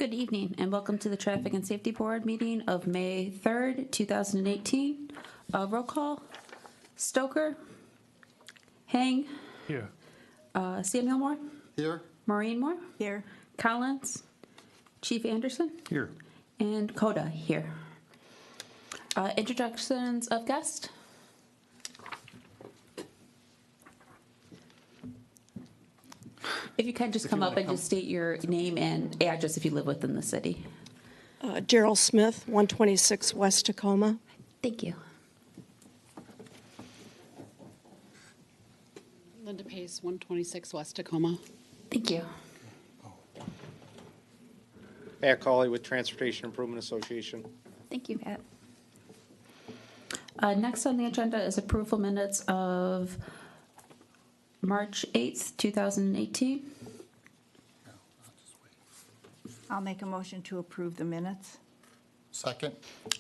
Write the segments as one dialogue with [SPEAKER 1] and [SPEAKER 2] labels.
[SPEAKER 1] Good evening and welcome to the Traffic and Safety Board meeting of May 3rd, 2018. Roll call. Stoker. Hang.
[SPEAKER 2] Here.
[SPEAKER 1] Samuel Moore.
[SPEAKER 3] Here.
[SPEAKER 1] Maureen Moore.
[SPEAKER 4] Here.
[SPEAKER 1] Collins. Chief Anderson.
[SPEAKER 2] Here.
[SPEAKER 1] And Coda here. Introductions of guests. If you can just come up and just state your name and address if you live within the city.
[SPEAKER 4] Gerald Smith, 126 West Tacoma.
[SPEAKER 1] Thank you.
[SPEAKER 5] Linda Pace, 126 West Tacoma.
[SPEAKER 1] Thank you.
[SPEAKER 3] Pat Cawley with Transportation Improvement Association.
[SPEAKER 1] Thank you, Pat. Next on the agenda is approval minutes of March 8th, 2018.
[SPEAKER 6] I'll make a motion to approve the minutes.
[SPEAKER 3] Second.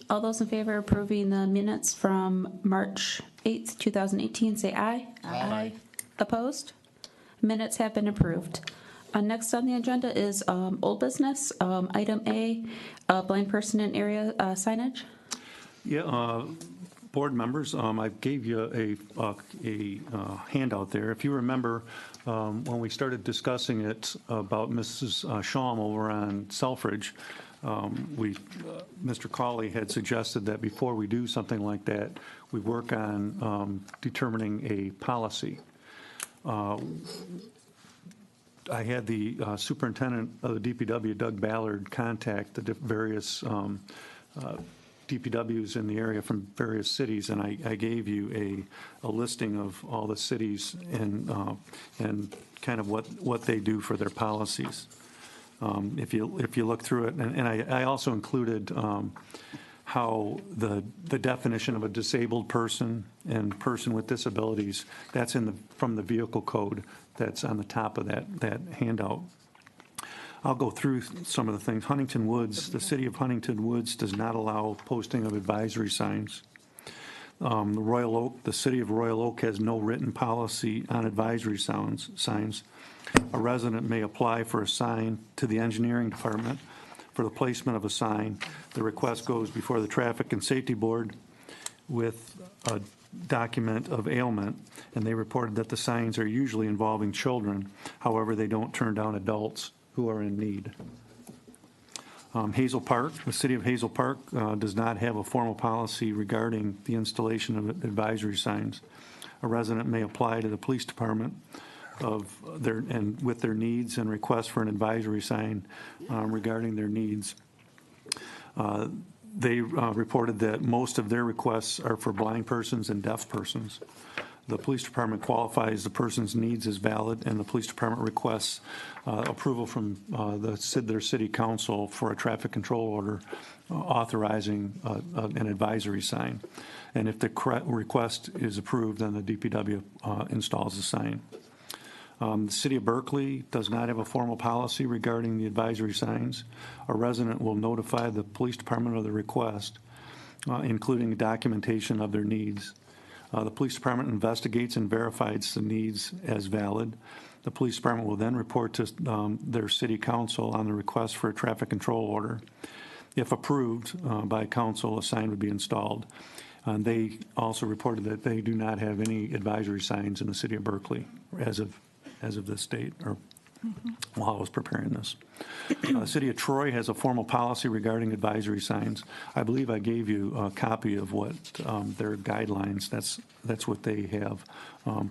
[SPEAKER 1] All those in favor of approving the minutes from March 8th, 2018, say aye.
[SPEAKER 3] Aye.
[SPEAKER 1] Opposed? Minutes have been approved. Next on the agenda is old business. Item A, blind person in area signage.
[SPEAKER 2] Yeah, board members, I gave you a handout there. If you remember, when we started discussing it about Mrs. Schaum over on Selfridge, Mr. Cawley had suggested that before we do something like that, we work on determining a policy. I had the superintendent of the DPW, Doug Ballard, contact the various DPWs in the area from various cities, and I gave you a listing of all the cities and kind of what they do for their policies. If you look through it, and I also included how the definition of a disabled person and person with disabilities, that's from the vehicle code that's on the top of that handout. I'll go through some of the things. Huntington Woods, the city of Huntington Woods does not allow posting of advisory signs. The city of Royal Oak has no written policy on advisory signs. A resident may apply for a sign to the engineering department for the placement of a sign. The request goes before the Traffic and Safety Board with a document of ailment, and they reported that the signs are usually involving children. However, they don't turn down adults who are in need. Hazel Park, the city of Hazel Park does not have a formal policy regarding the installation of advisory signs. A resident may apply to the police department with their needs and request for an advisory sign regarding their needs. They reported that most of their requests are for blind persons and deaf persons. The police department qualifies the person's needs as valid, and the police department requests approval from their city council for a traffic control order authorizing an advisory sign. And if the request is approved, then the DPW installs the sign. The city of Berkeley does not have a formal policy regarding the advisory signs. A resident will notify the police department of the request, including documentation of their needs. The police department investigates and verifies the needs as valid. The police department will then report to their city council on the request for a traffic control order. If approved by council, a sign would be installed. They also reported that they do not have any advisory signs in the city of Berkeley as of this date, or while I was preparing this. The city of Troy has a formal policy regarding advisory signs. I believe I gave you a copy of what their guidelines, that's what they have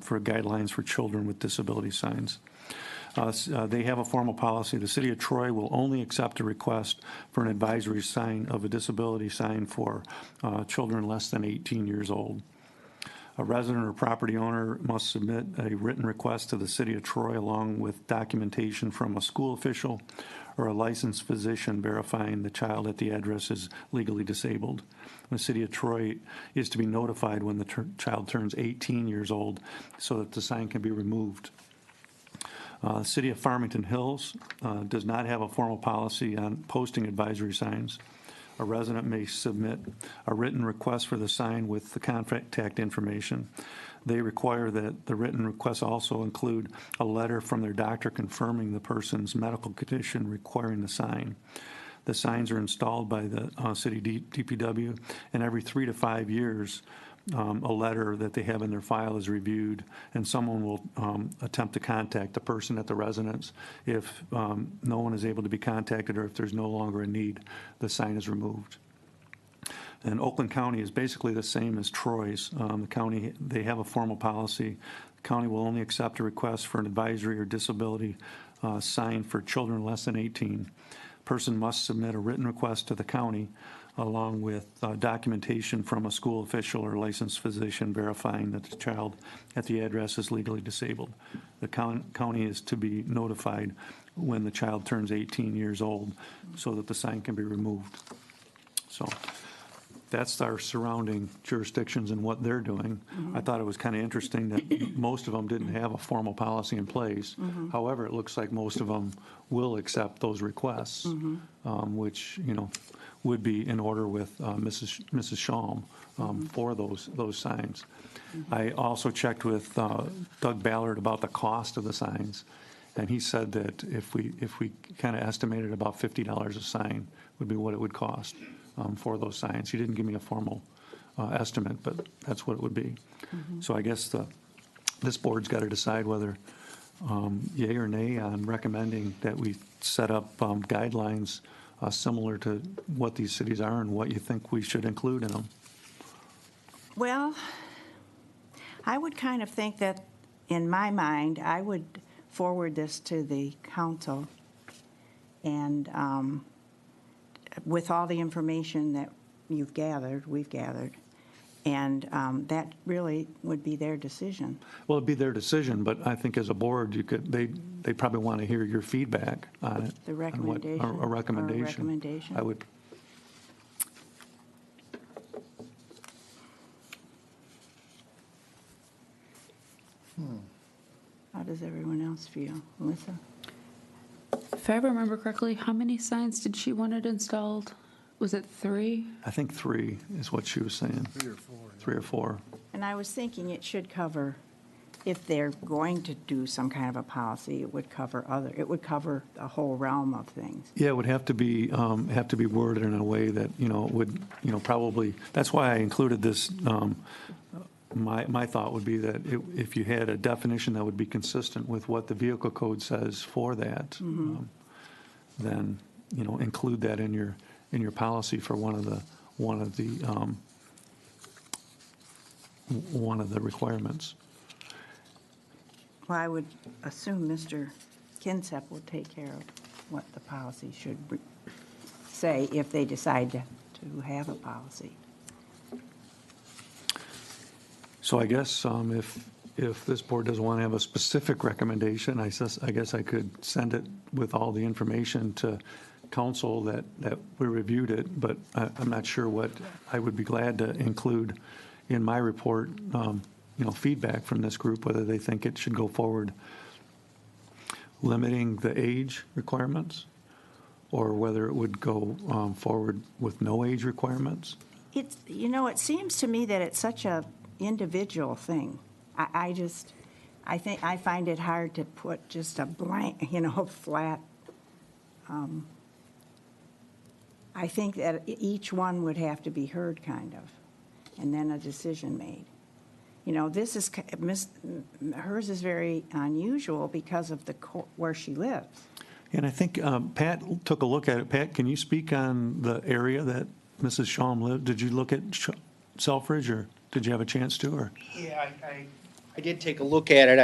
[SPEAKER 2] for guidelines for children with disability signs. They have a formal policy. The city of Troy will only accept a request for an advisory sign of a disability sign for children less than 18 years old. A resident or property owner must submit a written request to the city of Troy along with documentation from a school official or a licensed physician verifying the child at the address is legally disabled. The city of Troy is to be notified when the child turns 18 years old so that the sign can be removed. The city of Farmington Hills does not have a formal policy on posting advisory signs. A resident may submit a written request for the sign with the contact information. They require that the written requests also include a letter from their doctor confirming the person's medical condition requiring the sign. The signs are installed by the city DPW, and every 3 to 5 years, a letter that they have in their file is reviewed, and someone will attempt to contact the person at the residence. If no one is able to be contacted, or if there's no longer a need, the sign is removed. And Oakland County is basically the same as Troy's. The county, they have a formal policy. The county will only accept a request for an advisory or disability sign for children less than 18. Person must submit a written request to the county along with documentation from a school official or licensed physician verifying that the child at the address is legally disabled. The county is to be notified when the child turns 18 years old so that the sign can be removed. So that's our surrounding jurisdictions and what they're doing. I thought it was kind of interesting that most of them didn't have a formal policy in place. However, it looks like most of them will accept those requests, which, you know, would be in order with Mrs. Shalm for those signs. I also checked with Doug Ballard about the cost of the signs, and he said that if we kind of estimated about $50 a sign would be what it would cost for those signs. He didn't give me a formal estimate, but that's what it would be. So I guess this board's got to decide whether yay or nay on recommending that we set up guidelines similar to what these cities are and what you think we should include in them.
[SPEAKER 6] Well, I would kind of think that, in my mind, I would forward this to the council and with all the information that we've gathered, and that really would be their decision.
[SPEAKER 2] Well, it'd be their decision, but I think as a board, they probably want to hear your feedback on it.
[SPEAKER 6] The
[SPEAKER 2] on what-
[SPEAKER 6] recommendation.
[SPEAKER 2] A recommendation.
[SPEAKER 6] Or a recommendation.
[SPEAKER 2] I would.
[SPEAKER 6] How does everyone else feel? Melissa?
[SPEAKER 1] If I remember correctly, how many signs did she want it installed? Was it 3?
[SPEAKER 2] I think 3 is what she was saying. 3 or 4.
[SPEAKER 6] And I was thinking it should cover, if they're going to do some kind of a policy, it would cover the whole realm of things.
[SPEAKER 2] Yeah, it would have to be worded in a way that, would, probably, that's why I included this. My thought would be that if you had a definition that would be consistent with what the vehicle code says for that, then, include that in your policy for one of the requirements.
[SPEAKER 6] Well, I would assume Mr. Kinsep will take care of what the policy should say if they decide to have a policy.
[SPEAKER 2] So I guess if this board doesn't want to have a specific recommendation, I guess I could send it with all the information to council that we reviewed it, but I'm not sure what I would be glad to include in my report, feedback from this group, whether they think it should go forward limiting the age requirements, or whether it would go forward with no age requirements.
[SPEAKER 6] It seems to me that it's such a individual thing. I find it hard to put just a blank, flat. I think that each one would have to be heard, kind of, and then a decision made. This is, hers is very unusual because of where she lives.
[SPEAKER 2] And I think Pat took a look at it. Pat, can you speak on the area that Mrs. Shalm lived? Did you look at Selfridge, or did you have a chance to? Or
[SPEAKER 3] Yeah, I did take a look at it.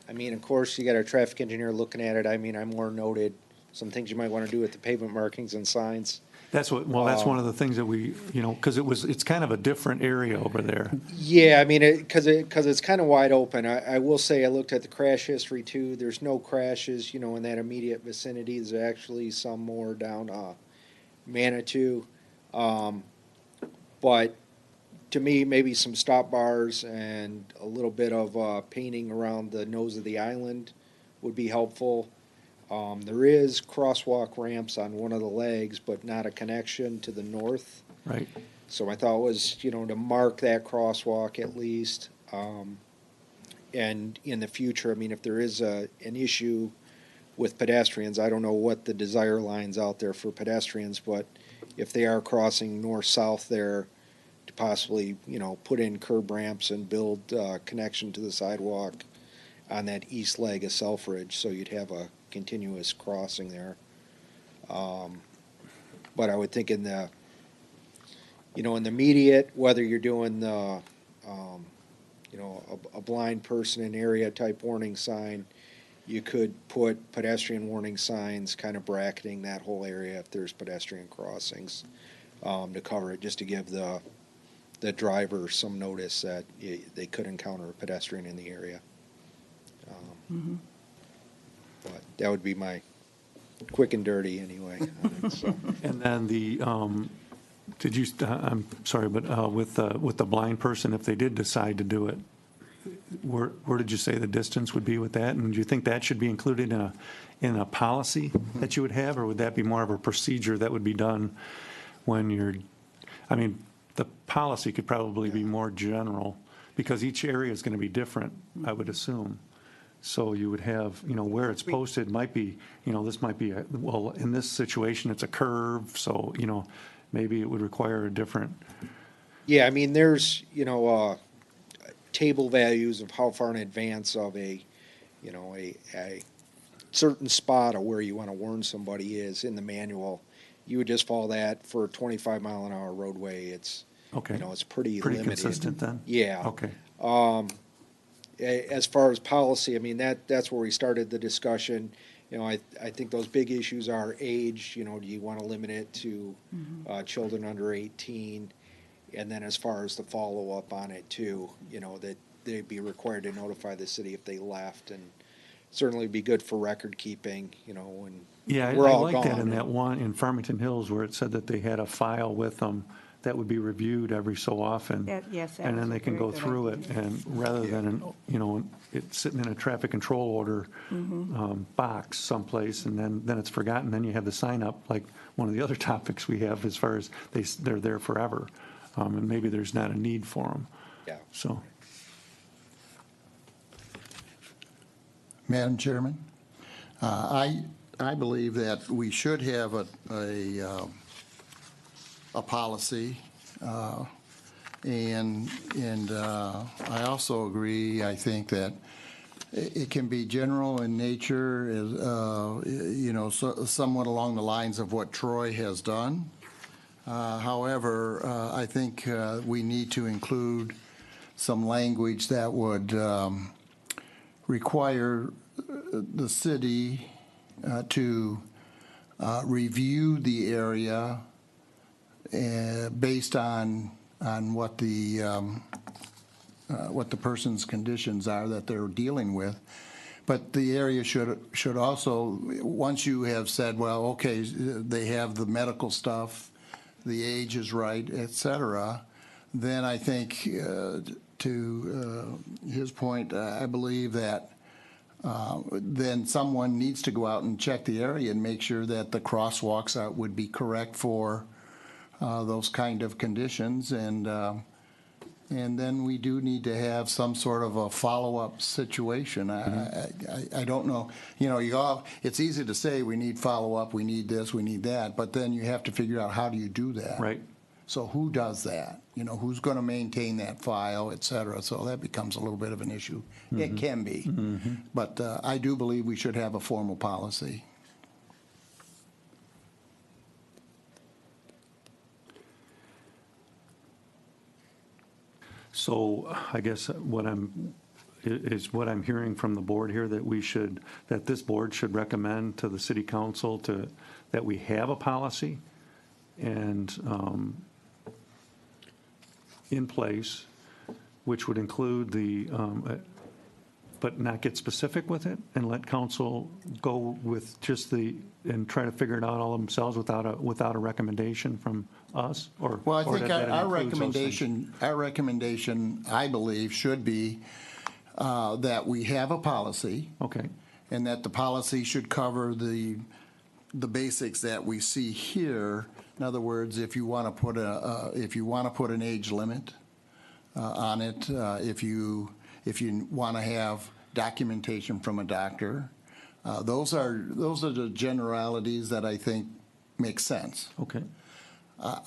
[SPEAKER 3] I mean, of course, you got our traffic engineer looking at it. I mean, I more noted some things you might want to do with the pavement markings and signs.
[SPEAKER 2] that's one of the things that we, because it's kind of a different area over there.
[SPEAKER 3] Yeah, I mean, because it's kind of wide open. I will say I looked at the crash history too. There's no crashes, in that immediate vicinity. There's actually some more down Manitou. But to me, maybe some stop bars and a little bit of painting around the nose of the island would be helpful. There is crosswalk ramps on one of the legs, but not a connection to the north.
[SPEAKER 2] Right.
[SPEAKER 3] So my thought was, to mark that crosswalk at least. And in the future, I mean, if there is an issue with pedestrians, I don't know what the desire line's out there for pedestrians, but if they are crossing north-south there, to possibly, put in curb ramps and build connection to the sidewalk on that east leg of Selfridge, so you'd have a continuous crossing there. But I would think in the immediate, whether you're doing the, a blind person in area type warning sign, you could put pedestrian warning signs kind of bracketing that whole area if there's pedestrian crossings, to cover it, just to give the driver some notice that they could encounter a pedestrian in the area. But that would be my quick and dirty anyway. So.
[SPEAKER 2] And then I'm sorry, but with the blind person, if they did decide to do it, where did you say the distance would be with that? And do you think that should be included in a policy that you would have, or would that be more of a procedure that would be done when the policy could probably be more general, because each area is going to be different, I would assume. So you would have, where it's posted might be, this might be, in this situation, it's a curve, so, maybe it would require a different.
[SPEAKER 3] Yeah, I mean, there's, table values of how far in advance of a certain spot of where you want to warn somebody is in the manual. You would just follow that for a 25-mile-an-hour roadway. It's,
[SPEAKER 2] Okay.
[SPEAKER 3] it's pretty
[SPEAKER 2] Pretty
[SPEAKER 3] limited.
[SPEAKER 2] consistent then?
[SPEAKER 3] Yeah.
[SPEAKER 2] Okay.
[SPEAKER 3] As far as policy, I mean, that's where we started the discussion. I think those big issues are age. Do you want to limit it to children under 18? And then as far as the follow-up on it too, that they'd be required to notify the city if they left, and certainly be good for record keeping, when
[SPEAKER 2] Yeah,
[SPEAKER 3] we're
[SPEAKER 2] I
[SPEAKER 3] all
[SPEAKER 2] like
[SPEAKER 3] gone.
[SPEAKER 2] that in that one in Farmington Hills where it said that they had a file with them that would be reviewed every so often.
[SPEAKER 6] Yes, that
[SPEAKER 2] And
[SPEAKER 6] was
[SPEAKER 2] then
[SPEAKER 6] a
[SPEAKER 2] they can
[SPEAKER 6] very
[SPEAKER 2] go
[SPEAKER 6] good
[SPEAKER 2] through it,
[SPEAKER 6] idea.
[SPEAKER 2] and rather than, it sitting in a traffic control order box someplace, and then it's forgotten, then you have the sign up, like one of the other topics we have as far as they're there forever, and maybe there's not a need for them.
[SPEAKER 3] Yeah.
[SPEAKER 2] So,
[SPEAKER 7] Madam Chairman, I believe that we should have a policy, and I also agree. I think that it can be general in nature, somewhat along the lines of what Troy has done. However, I think we need to include some language that would require the city to review the area based on what the person's conditions are that they're dealing with. But the area should also, once you have said, well, okay, they have the medical stuff, the age is right, et cetera, then I think, to his point, I believe that then someone needs to go out and check the area and make sure that the crosswalks would be correct for those kind of conditions, and then we do need to have some sort of a follow-up situation. I don't know. It's easy to say we need follow-up, we need this, we need that, but then you have to figure out how do you do that.
[SPEAKER 2] right.
[SPEAKER 7] So who does that? Who's going to maintain that file, et cetera? So that becomes a little bit of an issue. It can be. But I do believe we should have a formal policy.
[SPEAKER 2] So I guess what I'm hearing from the board here, that this board should recommend to the city council that we have a policy and in place, which would include but not get specific with it, and let council go with just and try to figure it out all themselves without a recommendation from us, or?
[SPEAKER 7] Well, I
[SPEAKER 2] or
[SPEAKER 7] think
[SPEAKER 2] that
[SPEAKER 7] our
[SPEAKER 2] includes those things?
[SPEAKER 7] recommendation, I believe, should be that we have a policy,
[SPEAKER 2] Okay,
[SPEAKER 7] and that the policy should cover the basics that we see here, In other words, if you want to put an age limit on it, if you want to have documentation from a doctor, those are the generalities that I think make sense.
[SPEAKER 2] Okay.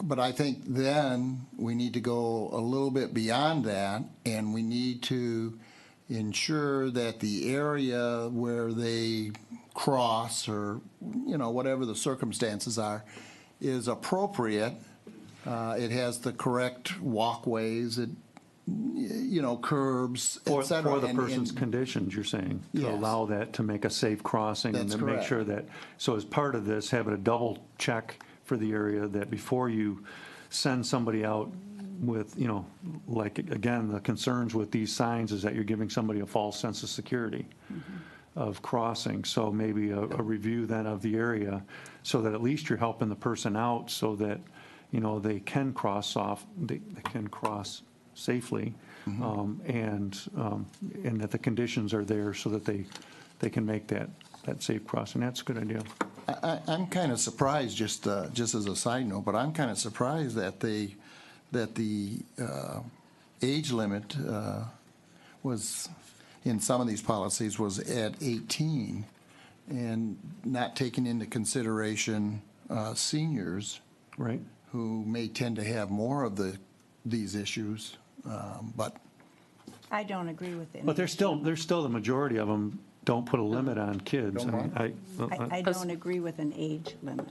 [SPEAKER 7] But I think then we need to go a little bit beyond that, and we need to ensure that the area where they cross, or, you know, whatever the circumstances are, is appropriate. It has the correct walkways, curbs, et cetera.
[SPEAKER 2] For the
[SPEAKER 7] and-
[SPEAKER 2] person's conditions, you're saying, to
[SPEAKER 7] Yes.
[SPEAKER 2] allow that, to make a safe crossing, and
[SPEAKER 7] That's
[SPEAKER 2] to make
[SPEAKER 7] correct.
[SPEAKER 2] sure that, so as part of this, having a double check for the area, that before you send somebody out with, like, again, the concerns with these signs is that you're giving somebody a false sense of security of crossing. So maybe a review then of the area, so that at least you're helping the person out, so that, they can cross they can cross safely, and that the conditions are there so that they can make that safe crossing. That's a good idea.
[SPEAKER 7] I'm kind of surprised, just as a side note, but I'm kind of surprised that the age limit was, in some of these policies, was at 18, and not taking into consideration seniors,
[SPEAKER 2] Right?
[SPEAKER 7] who may tend to have more of these issues, but
[SPEAKER 6] I don't agree with it.
[SPEAKER 2] But there's still the majority of them don't put a limit on kids.
[SPEAKER 7] Don't what?
[SPEAKER 6] I don't agree with an age limit.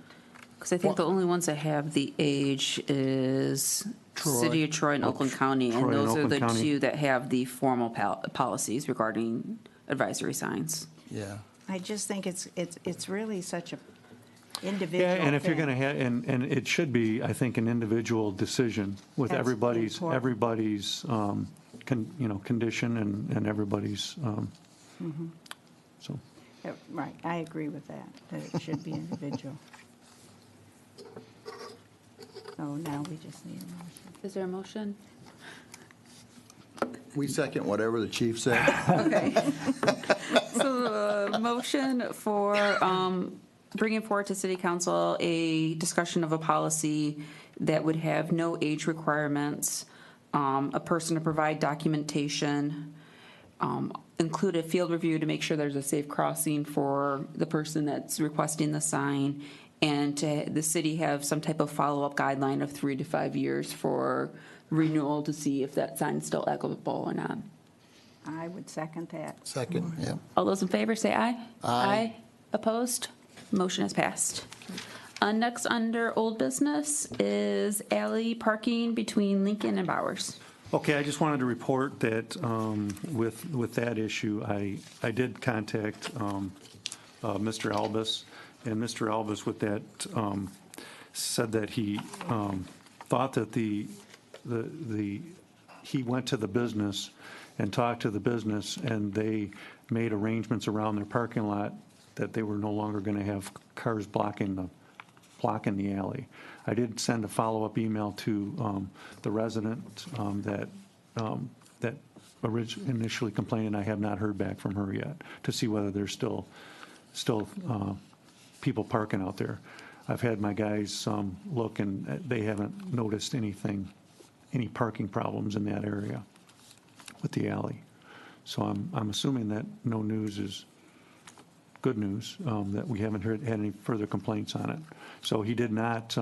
[SPEAKER 1] Because I think the only ones that have the age is
[SPEAKER 7] Troy.
[SPEAKER 1] City of Troy and Oakland County,
[SPEAKER 2] Troy
[SPEAKER 1] and
[SPEAKER 2] and
[SPEAKER 1] those are
[SPEAKER 2] Oakland
[SPEAKER 1] the
[SPEAKER 2] County.
[SPEAKER 1] two that have the formal policies regarding advisory signs.
[SPEAKER 7] yeah.
[SPEAKER 6] I just think it's really such a individual
[SPEAKER 2] Yeah, and if you're
[SPEAKER 6] thing.
[SPEAKER 2] going to have, and it should be, I think, an individual decision with
[SPEAKER 6] That's
[SPEAKER 2] everybody's
[SPEAKER 6] important.
[SPEAKER 2] condition and everybody's. So,
[SPEAKER 6] Yeah, right, I agree with that it should be individual. So now we just need a motion.
[SPEAKER 1] Is there a motion?
[SPEAKER 7] We second whatever the chief said.
[SPEAKER 1] Okay. So the motion for bringing forward to City Council a discussion of a policy that would have no age requirements, a person to provide documentation, include a field review to make sure there's a safe crossing for the person that's requesting the sign, and to the city have some type of follow-up guideline of 3 to 5 years for renewal to see if that sign's still applicable or not.
[SPEAKER 6] I would second that.
[SPEAKER 7] Second, yeah.
[SPEAKER 1] All those in favor say aye.
[SPEAKER 7] Aye.
[SPEAKER 1] Opposed? Motion is passed. Next, under old business, is alley parking between Lincoln and Bowers.
[SPEAKER 2] okay, I just wanted to report that with that issue, I did contact Mr. Albus, and Mr. Albus with that said that he thought that he went to the business and talked to the business, and they made arrangements around their parking lot that they were no longer going to have cars blocking the alley. I did send a follow-up email to the resident that initially complained, and I have not heard back from her yet to see whether there's still people parking out there. I've had my guys look, and they haven't noticed any parking problems in that area with the alley. So I'm assuming that no news is good news, that we haven't had any further complaints on it. So he did not,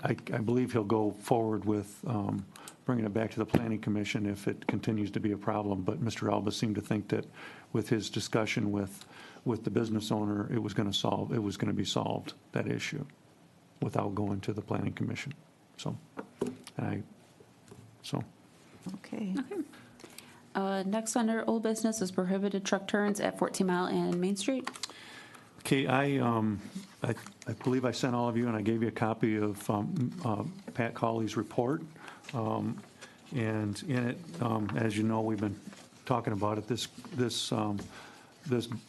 [SPEAKER 2] I believe he'll go forward with bringing it back to the Planning Commission if it continues to be a problem. But Mr. Alba seemed to think that with his discussion with the business owner, it was going to be solved, that issue, without going to the Planning Commission. So,
[SPEAKER 6] Okay.
[SPEAKER 1] Next, under old business, is prohibited truck turns at 14 Mile and Main Street.
[SPEAKER 2] Okay, I believe I sent all of you, and I gave you a copy of Pat Cawley's report. And in it, as you know, we've been talking about it. This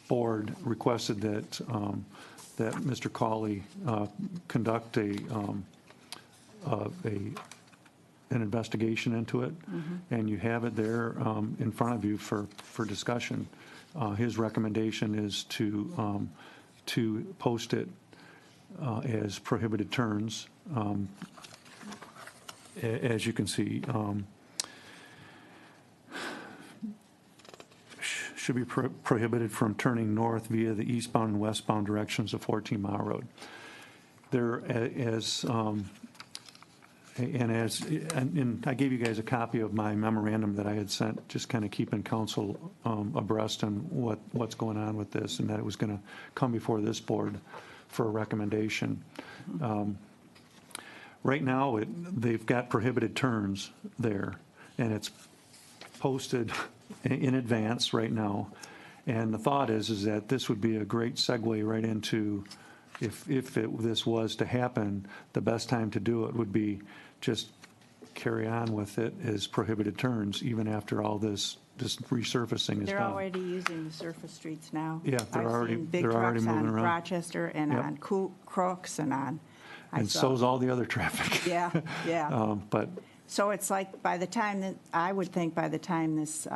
[SPEAKER 2] board requested that Mr. Cawley conduct an investigation into it, and you have it there in front of you for discussion. His recommendation is to post it as prohibited turns. As you can see, should be prohibited from turning north via the eastbound and westbound directions of 14 Mile Road. There, and I gave you guys a copy of my memorandum that I had sent, just kind of keeping council abreast on what's going on with this, and that it was going to come before this board for a recommendation. Right now, they've got prohibited turns there, and it's posted in advance right now. And the thought is that this would be a great segue right into, if this was to happen, the best time to do it would be just carry on with it as prohibited turns, even after all this resurfacing is
[SPEAKER 6] They're
[SPEAKER 2] done.
[SPEAKER 6] already using the surface streets now.
[SPEAKER 2] Yeah, they're already
[SPEAKER 6] Big
[SPEAKER 2] moving
[SPEAKER 6] trucks on
[SPEAKER 2] around.
[SPEAKER 6] Rochester and
[SPEAKER 2] Yep.
[SPEAKER 6] on Crooks and on. I
[SPEAKER 2] And
[SPEAKER 6] saw-
[SPEAKER 2] so's all the other traffic.
[SPEAKER 6] Yeah, yeah.
[SPEAKER 2] But
[SPEAKER 6] So it's like by the time that, I would think by the time this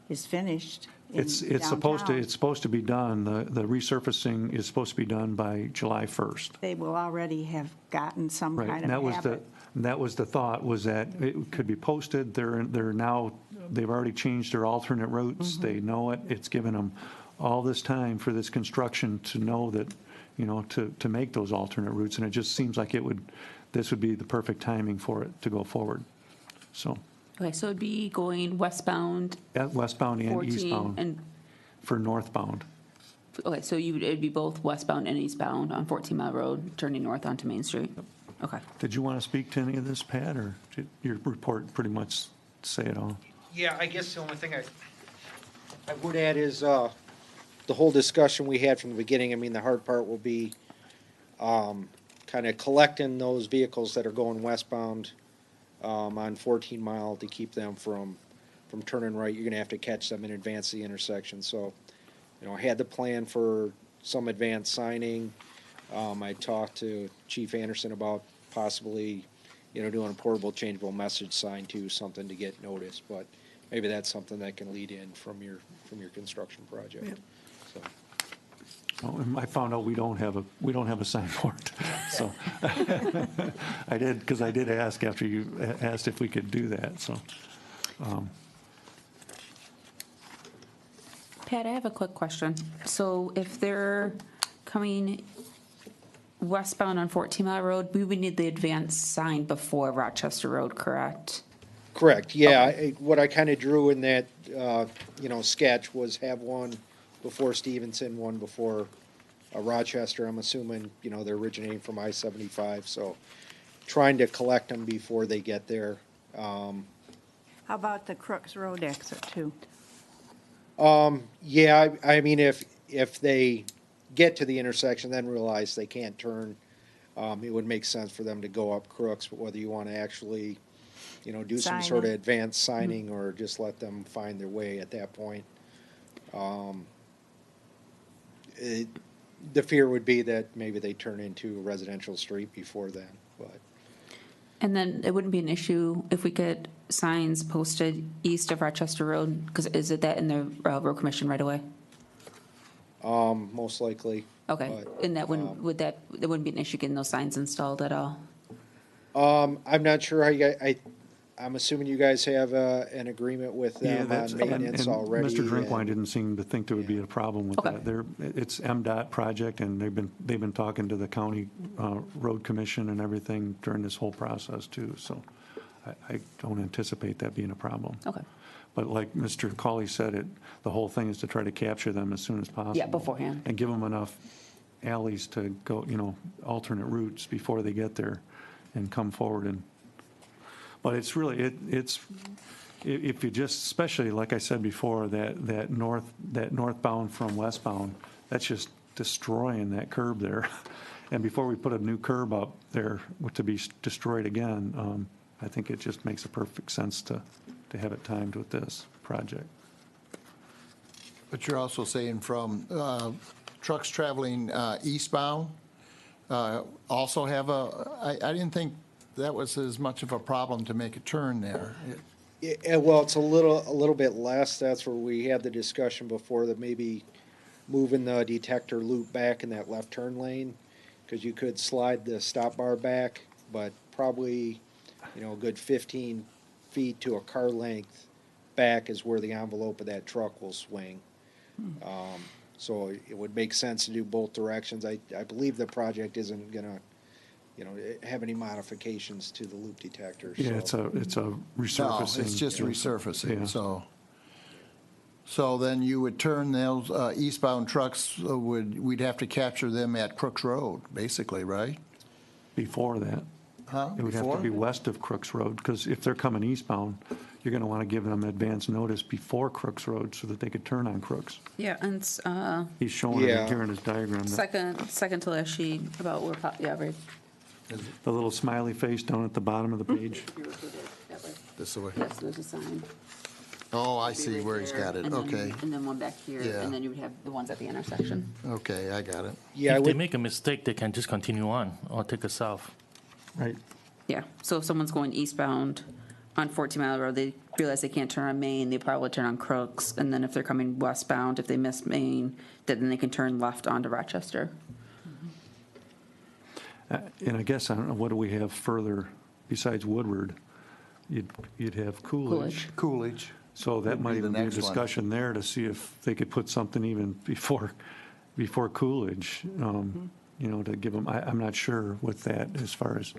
[SPEAKER 6] is finished in
[SPEAKER 2] it's supposed
[SPEAKER 6] downtown,
[SPEAKER 2] to be done, the resurfacing is supposed to be done by July 1st.
[SPEAKER 6] they will already have gotten some
[SPEAKER 2] Right,
[SPEAKER 6] kind
[SPEAKER 2] and
[SPEAKER 6] of habit.
[SPEAKER 2] that was the thought, was that it could be posted. They've already changed their alternate routes.
[SPEAKER 6] Mm-hmm.
[SPEAKER 2] They know it. It's given them all this time for this construction to know that, to make those alternate routes. And it just seems like this would be the perfect timing for it to go forward. So,
[SPEAKER 1] Okay, so it'd be going westbound
[SPEAKER 2] westbound and
[SPEAKER 1] 14
[SPEAKER 2] eastbound
[SPEAKER 1] and,
[SPEAKER 2] for northbound.
[SPEAKER 1] okay, so it'd be both westbound and eastbound on 14 Mile Road, turning north onto Main Street? Okay.
[SPEAKER 2] Did you want to speak to any of this, Pat, or did your report pretty much say it all?
[SPEAKER 3] Yeah, I guess the only thing I would add is, the whole discussion we had from the beginning. I mean, the hard part will be, kind of collecting those vehicles that are going westbound, on 14 Mile to keep them from turning right. You're gonna have to catch them in advance of the intersection. So, I had the plan for some advanced signing. I talked to Chief Anderson about possibly, doing a portable changeable message sign too, something to get noticed, but maybe that's something that can lead in from your construction project. So,
[SPEAKER 2] Oh, and I found out we don't have a signboard, so. Because I did ask after you asked if we could do that, so.
[SPEAKER 1] Pat, I have a quick question. So if they're coming westbound on 14 Mile Road, we would need the advanced sign before Rochester Road, correct?
[SPEAKER 3] correct, yeah, what I kind of drew in that, sketch was have one before Stevenson, one before Rochester. I'm assuming, they're originating from I-75, so trying to collect them before they get there.
[SPEAKER 6] How about the Crooks Road exit too?
[SPEAKER 3] Yeah, I mean, if they get to the intersection, then realize they can't turn, it would make sense for them to go up Crooks, but whether you want to actually, do some
[SPEAKER 6] Sign
[SPEAKER 3] sort of
[SPEAKER 6] it.
[SPEAKER 3] advanced signing or just let them find their way at that point. The fear would be that maybe they turn into a residential street before then, but.
[SPEAKER 1] And then it wouldn't be an issue if we get signs posted east of Rochester Road, because is it that in the road commission right away?
[SPEAKER 3] Most likely.
[SPEAKER 1] Okay,
[SPEAKER 3] but,
[SPEAKER 1] and that wouldn't, there wouldn't be an issue getting those signs installed at all?
[SPEAKER 3] I'm not sure how you guys, I'm assuming you guys have an agreement with
[SPEAKER 2] Yeah,
[SPEAKER 3] them
[SPEAKER 2] that's,
[SPEAKER 3] on
[SPEAKER 2] and
[SPEAKER 3] maintenance already.
[SPEAKER 2] Mr. Drinkwine
[SPEAKER 3] and-
[SPEAKER 2] didn't seem to think there would be a problem with
[SPEAKER 1] Okay.
[SPEAKER 2] that. It's MDOT project, and they've been talking to the county road commission and everything during this whole process too, so I don't anticipate that being a problem.
[SPEAKER 1] Okay,
[SPEAKER 2] But like Mr. Cawley said, the whole thing is to try to capture them as soon as possible.
[SPEAKER 1] Yeah, beforehand.
[SPEAKER 2] And give them enough alleys to go, alternate routes before they get there and come forward and, but it's really, if you just, especially like I said before, that northbound from westbound, that's just destroying that curb there. And before we put a new curb up there to be destroyed again, I think it just makes a perfect sense to have it timed with this project.
[SPEAKER 7] But you're also saying from trucks traveling eastbound also have I didn't think that was as much of a problem to make a turn there.
[SPEAKER 3] Yeah, well, it's a little bit less. That's where we had the discussion before that maybe moving the detector loop back in that left turn lane because you could slide the stop bar back, but probably, a good 15 feet to a car length back is where the envelope of that truck will swing. So it would make sense to do both directions. I believe the project isn't gonna, have any modifications to the loop detector.
[SPEAKER 2] Yeah,
[SPEAKER 3] so.
[SPEAKER 2] it's a
[SPEAKER 7] No,
[SPEAKER 2] resurfacing.
[SPEAKER 7] it's just
[SPEAKER 2] Yeah.
[SPEAKER 7] resurfacing,
[SPEAKER 2] Yeah.
[SPEAKER 7] so then you would turn those eastbound trucks, we'd have to capture them at Crooks Road, basically, right?
[SPEAKER 2] Before that.
[SPEAKER 7] Huh?
[SPEAKER 2] It would have to be west of Crooks Road, because if they're coming eastbound, you're going to want to give them advance notice before Crooks Road so that they could turn on Crooks.
[SPEAKER 1] Yeah, and
[SPEAKER 2] He's showing it
[SPEAKER 3] Yeah.
[SPEAKER 2] here in his diagram.
[SPEAKER 1] second to last sheet about where, yeah, right.
[SPEAKER 2] The little smiley face down at the bottom of the page.
[SPEAKER 7] This way?
[SPEAKER 1] Yes, there's a sign.
[SPEAKER 7] Oh, I see where he's got it,
[SPEAKER 1] And then-
[SPEAKER 7] okay,
[SPEAKER 1] And then one back here,
[SPEAKER 7] Yeah.
[SPEAKER 1] and then you would have the ones at the intersection.
[SPEAKER 7] okay, I got it.
[SPEAKER 3] Yeah, I
[SPEAKER 8] If they
[SPEAKER 3] would,
[SPEAKER 8] make a mistake, they can just continue on or take a south.
[SPEAKER 2] Right.
[SPEAKER 1] Yeah, so if someone's going eastbound on 14 Mile Road, they realize they can't turn on Main, they probably turn on Crooks, and then if they're coming westbound, if they miss Main, then they can turn left onto Rochester.
[SPEAKER 2] And I guess, I don't know, what do we have further besides Woodward? You'd have Coolidge.
[SPEAKER 7] Coolidge.
[SPEAKER 2] So that
[SPEAKER 7] Would
[SPEAKER 2] might
[SPEAKER 7] be the
[SPEAKER 2] even be a
[SPEAKER 7] next one.
[SPEAKER 2] discussion there to see if they could put something even before Coolidge, to give them, I'm not sure with that as far as,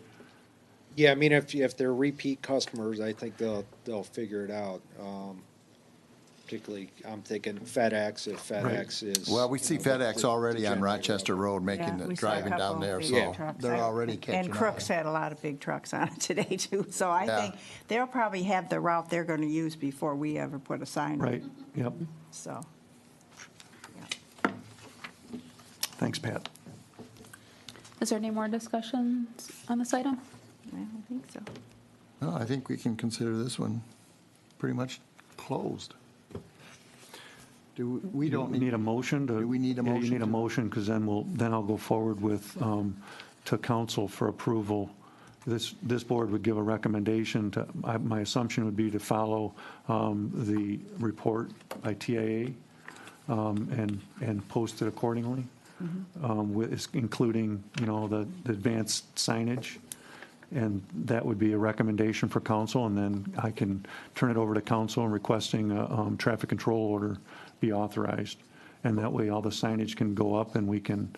[SPEAKER 3] yeah, I mean, if they're repeat customers, I think they'll figure it out. Particularly, I'm thinking FedEx, if FedEx is.
[SPEAKER 7] Well, we see FedEx already on Rochester Road making
[SPEAKER 6] Yeah,
[SPEAKER 7] the,
[SPEAKER 6] we saw a
[SPEAKER 7] driving down
[SPEAKER 6] couple
[SPEAKER 7] there,
[SPEAKER 6] big
[SPEAKER 7] so
[SPEAKER 6] trucks.
[SPEAKER 7] they're already catching on.
[SPEAKER 6] And Crooks had a lot of big trucks on it today, too. So I
[SPEAKER 7] Yeah.
[SPEAKER 6] think they'll probably have the route they're going to use before we ever put a sign up.
[SPEAKER 2] right, yep.
[SPEAKER 6] So,
[SPEAKER 2] Thanks, Pat.
[SPEAKER 1] Is there any more discussions on this item?
[SPEAKER 6] I don't think so.
[SPEAKER 7] No, I think we can consider this one pretty much closed. We don't
[SPEAKER 2] You need a motion to?
[SPEAKER 7] Do we need a
[SPEAKER 2] Yeah, you
[SPEAKER 7] motion
[SPEAKER 2] need a
[SPEAKER 7] to-
[SPEAKER 2] motion, because then I'll go forward with, to council for approval. This board would give a recommendation to, my assumption would be to follow the report by TIA and post it accordingly, including, the advanced signage. And that would be a recommendation for council, and then I can turn it over to council and requesting a traffic control order be authorized. And that way, all the signage can go up, and we can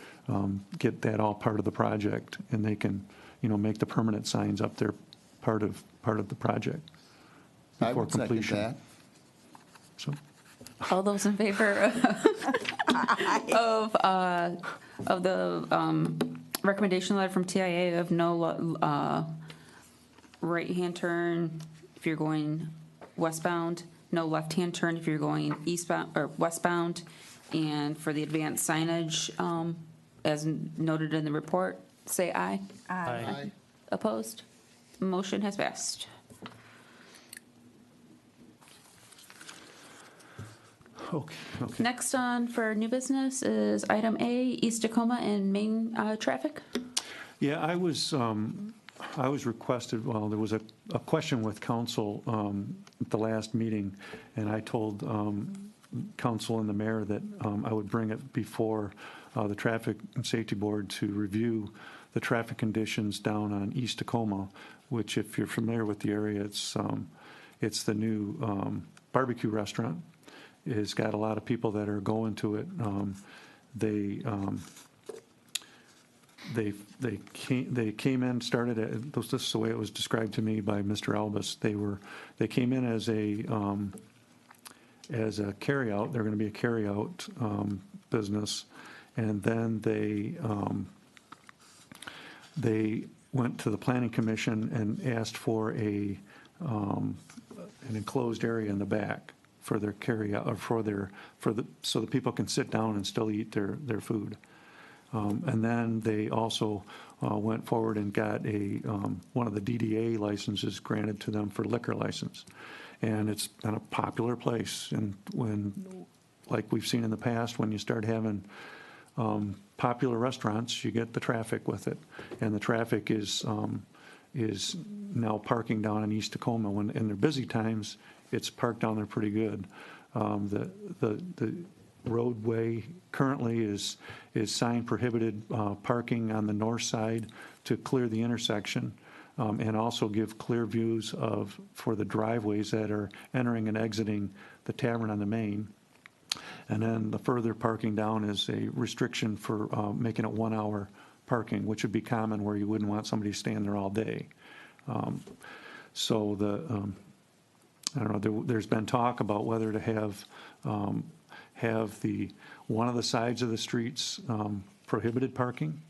[SPEAKER 2] get that all part of the project, and they can, make the permanent signs up there part of the project
[SPEAKER 7] I
[SPEAKER 2] before
[SPEAKER 7] would second
[SPEAKER 2] completion.
[SPEAKER 7] that.
[SPEAKER 2] So,
[SPEAKER 1] All those in favor of the recommendation letter from TIA of no right-hand turn if you're going westbound, no left-hand turn if you're going eastbound or westbound, and for the advanced signage, as noted in the report, say aye.
[SPEAKER 8] Aye.
[SPEAKER 1] Opposed? Motion has passed.
[SPEAKER 2] okay.
[SPEAKER 1] Next on for new business is item A, East Tacoma and Main traffic.
[SPEAKER 2] Yeah, I was requested, well, there was a question with council at the last meeting, and I told council and the mayor that I would bring it before the Traffic and Safety Board to review the traffic conditions down on East Tacoma, which, if you're familiar with the area, it's the new barbecue restaurant. It's got a lot of people that are going to it. They came in, started at, this is the way it was described to me by Mr. Albus. They came in as a carryout. They're going to be a carryout business, and then they went to the planning commission and asked for an enclosed area in the back for their carryout, or so the people can sit down and still eat their food. And then they also went forward and got one of the DDA licenses granted to them for liquor license. And it's been a popular place. And like we've seen in the past, when you start having popular restaurants, you get the traffic with it. And the traffic is now parking down in East Tacoma. When in their busy times, it's parked down there pretty good. The roadway currently is sign prohibited parking on the north side to clear the intersection, and also give clear views for the driveways that are entering and exiting the tavern on the main. And then the further parking down is a restriction for making it 1 hour parking, which would be common where you wouldn't want somebody staying there all day. So I don't know, there's been talk about whether to have one of the sides of the streets prohibited parking.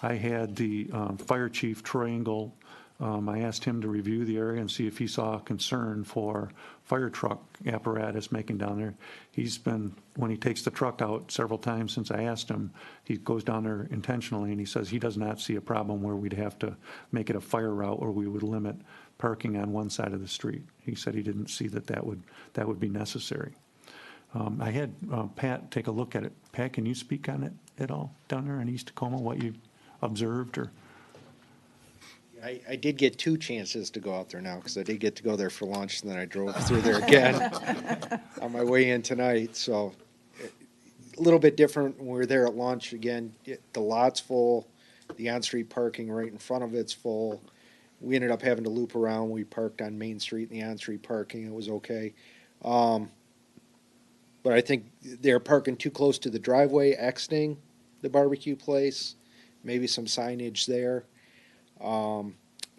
[SPEAKER 2] I had the fire chief, Troy Engel, I asked him to review the area and see if he saw a concern for fire truck apparatus making down there. He's been, when he takes the truck out several times since I asked him, he goes down there intentionally and he says he does not see a problem where we'd have to make it a fire route or we would limit parking on one side of the street. He said he didn't see that would be necessary. I had Pat take a look at it. Pat, can you speak on it at all down there in East Tacoma, what you observed or?
[SPEAKER 3] I did get 2 chances to go out there now, because I did get to go there for lunch, and then I drove through there again on my way in tonight. So a little bit different when we were there at lunch. Again, the lot's full, the on-street parking right in front of it's full. We ended up having to loop around. We parked on Main Street in the on-street parking. It was okay. But I think they're parking too close to the driveway exiting the barbecue place, maybe some signage there.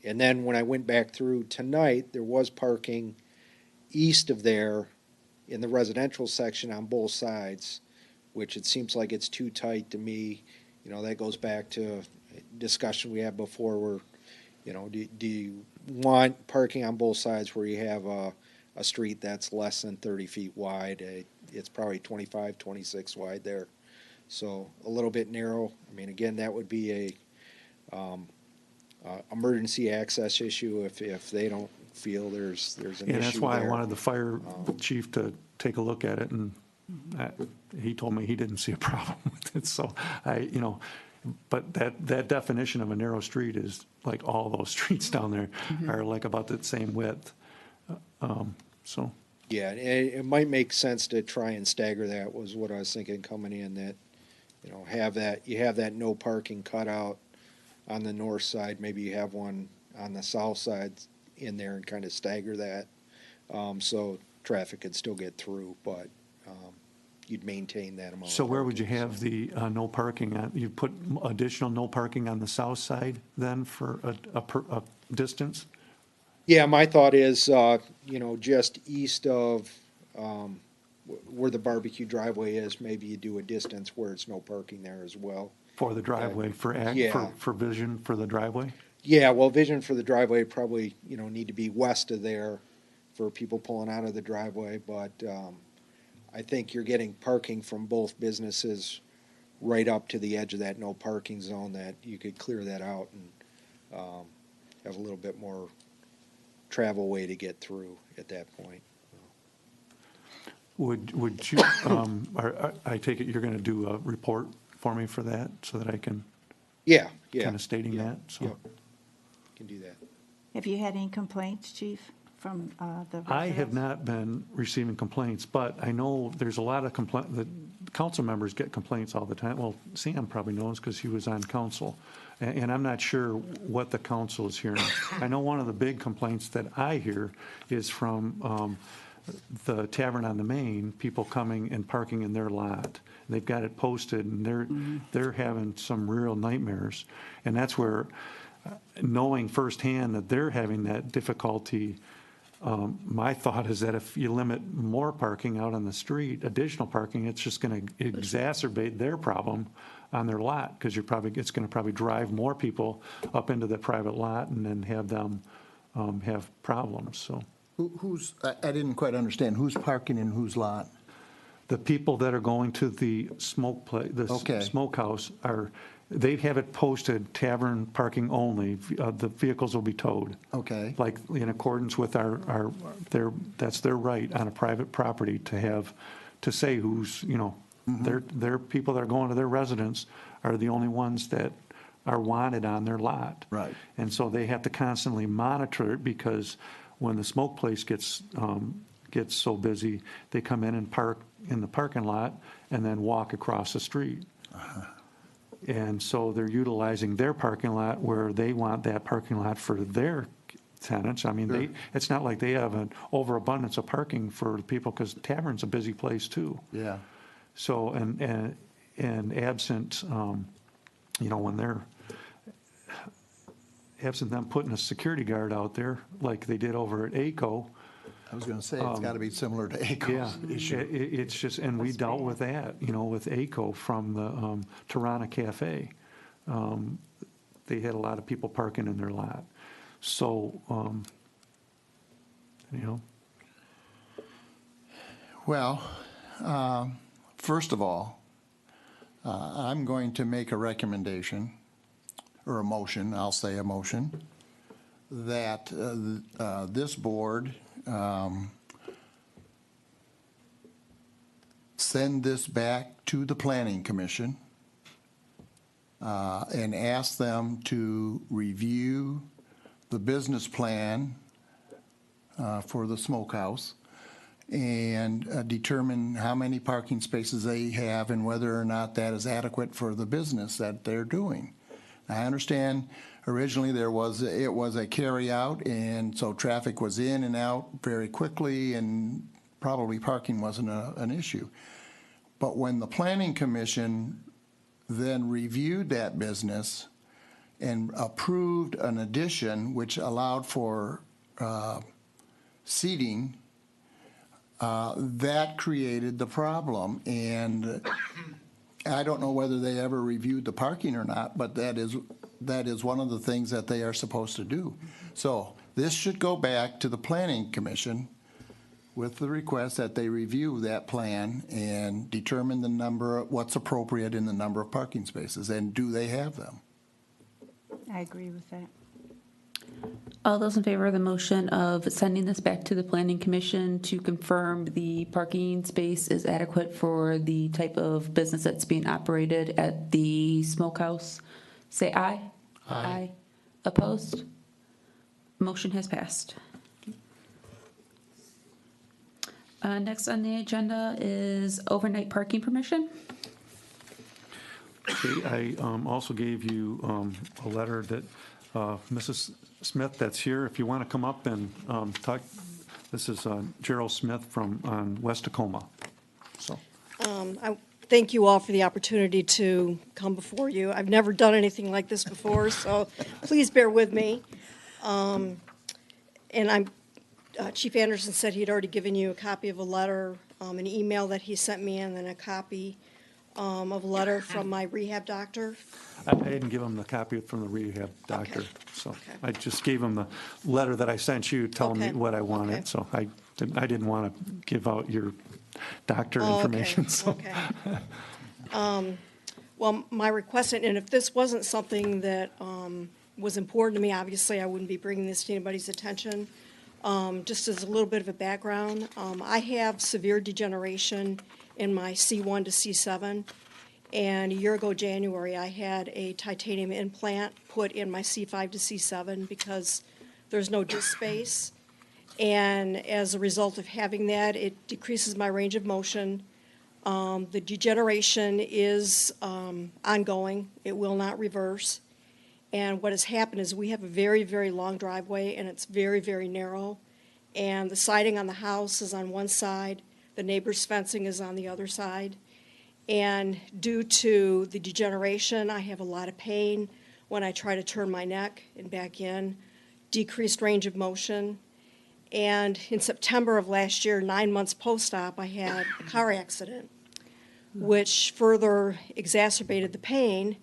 [SPEAKER 3] And then when I went back through tonight, there was parking east of there in the residential section on both sides, which it seems like it's too tight to me. You know, that goes back to a discussion we had before where, you know, do you want parking on both sides where you have a street that's less than 30 feet wide? It's probably 25, 26 wide there. So a little bit narrow. I mean, again, that would be a emergency access issue if they don't feel there's an issue there.
[SPEAKER 2] That's why I wanted the fire chief to take a look at it, and he told me he didn't see a problem with it. So but that definition of a narrow street is like all those streets down there are like about the same width. So.
[SPEAKER 3] Yeah, it might make sense to try and stagger that, was what I was thinking coming in, that, you know, you have that no parking cutout on the north side, maybe you have one on the south side in there and kind of stagger that, so traffic could still get through, but you'd maintain that amount.
[SPEAKER 2] So where would you have the no parking at? You put additional no parking on the south side then for a distance?
[SPEAKER 3] Yeah, my thought is, you know, just east of where the barbecue driveway is, maybe you do a distance where it's no parking there as well.
[SPEAKER 2] For the driveway,
[SPEAKER 3] Yeah.
[SPEAKER 2] for vision for the driveway?
[SPEAKER 3] Yeah, well, vision for the driveway probably, you know, need to be west of there for people pulling out of the driveway, but I think you're getting parking from both businesses right up to the edge of that no parking zone, that you could clear that out and have a little bit more travel way to get through at that point.
[SPEAKER 2] Would you, I take it you're going to do a report for me for that so that I can
[SPEAKER 3] Yeah.
[SPEAKER 2] kind of stating that? So.
[SPEAKER 3] Yep. Can do that.
[SPEAKER 6] Have you had any complaints, Chief, from the residents?
[SPEAKER 2] I have not been receiving complaints, but I know there's a lot of the council members get complaints all the time. Well, Sam probably knows because he was on council, and I'm not sure what the council is hearing. I know one of the big complaints that I hear is from the Tavern on the Main, people coming and parking in their lot. They've got it posted, and they're having some real nightmares, and that's where, knowing firsthand that they're having that difficulty, my thought is that if you limit more parking out on the street, additional parking, it's just going to exacerbate their problem on their lot, because it's going to probably drive more people up into the private lot and then have them have problems. So
[SPEAKER 7] I didn't quite understand, who's parking in whose lot?
[SPEAKER 2] the people that are going to the
[SPEAKER 7] Okay.
[SPEAKER 2] smokehouse they have it posted tavern parking only. The vehicles will be towed.
[SPEAKER 7] Okay.
[SPEAKER 2] Like in accordance with that's their right on a private property to say who's, their people that are going to their residence are the only ones that are wanted on their lot.
[SPEAKER 7] Right.
[SPEAKER 2] And so they have to constantly monitor it, because when the smoke place gets so busy, they come in and park in the parking lot and then walk across the street. And so they're utilizing their parking lot where they want that parking lot for their tenants. I mean, it's not like they have an overabundance of parking for people, because Tavern's a busy place too.
[SPEAKER 7] Yeah.
[SPEAKER 2] So, and absent, when they're, absent them putting a security guard out there like they did over at ACO.
[SPEAKER 7] I was going to say, it's got to be similar to
[SPEAKER 2] Yeah,
[SPEAKER 7] ACO's issue.
[SPEAKER 2] it's just, and we dealt with that, with ACO from the Tirana Cafe. They had a lot of people parking in their lot. So,
[SPEAKER 7] Well, first of all, I'm going to make a recommendation, or a motion, I'll say a motion, that this board send this back to the Planning Commission and ask them to review the business plan for the smokehouse and determine how many parking spaces they have and whether or not that is adequate for the business that they're doing. I understand originally it was a carry-out, and so traffic was in and out very quickly, and probably parking wasn't an issue. But when the Planning Commission then reviewed that business and approved an addition which allowed for seating, that created the problem. And I don't know whether they ever reviewed the parking or not, but that is one of the things that they are supposed to do. So this should go back to the Planning Commission with the request that they review that plan and determine the number, what's appropriate in the number of parking spaces, and do they have them?
[SPEAKER 6] I agree with that.
[SPEAKER 1] All those in favor of the motion of sending this back to the Planning Commission to confirm the parking space is adequate for the type of business that's being operated at the smokehouse, say aye. Aye. Opposed? Motion has passed. Next on the agenda is overnight parking permission.
[SPEAKER 2] Okay, I also gave you a letter that Mrs. Smith that's here, if you want to come up and talk. This is Gerald Smith from West Tacoma. So.
[SPEAKER 4] I thank you all for the opportunity to come before you. I've never done anything like this before, so please bear with me. And Chief Anderson said he had already given you a copy of a letter, an email that he sent me, and then a copy of a letter from my rehab doctor.
[SPEAKER 2] I didn't give him the copy from the rehab doctor,
[SPEAKER 4] Okay.
[SPEAKER 2] so
[SPEAKER 4] Okay.
[SPEAKER 2] I just gave him the letter that I sent you telling me
[SPEAKER 4] Okay.
[SPEAKER 2] what I wanted.
[SPEAKER 4] Okay.
[SPEAKER 2] So I didn't want to give out your doctor
[SPEAKER 4] Oh, okay.
[SPEAKER 2] information. So.
[SPEAKER 4] Okay. Well, my request, and if this wasn't something that was important to me, obviously I wouldn't be bringing this to anybody's attention. Just as a little bit of a background, I have severe degeneration in my C1 to C7. And a year ago, January, I had a titanium implant put in my C5 to C7 because there's no disc space. And as a result of having that, it decreases my range of motion. The degeneration is ongoing. It will not reverse. And what has happened is we have a very, very long driveway, and it's very, very narrow. And the siding on the house is on one side. The neighbor's fencing is on the other side. And due to the degeneration, I have a lot of pain when I try to turn my neck and back in, decreased range of motion. And in September of last year, 9 months post-op, I had a car accident, which further exacerbated the pain.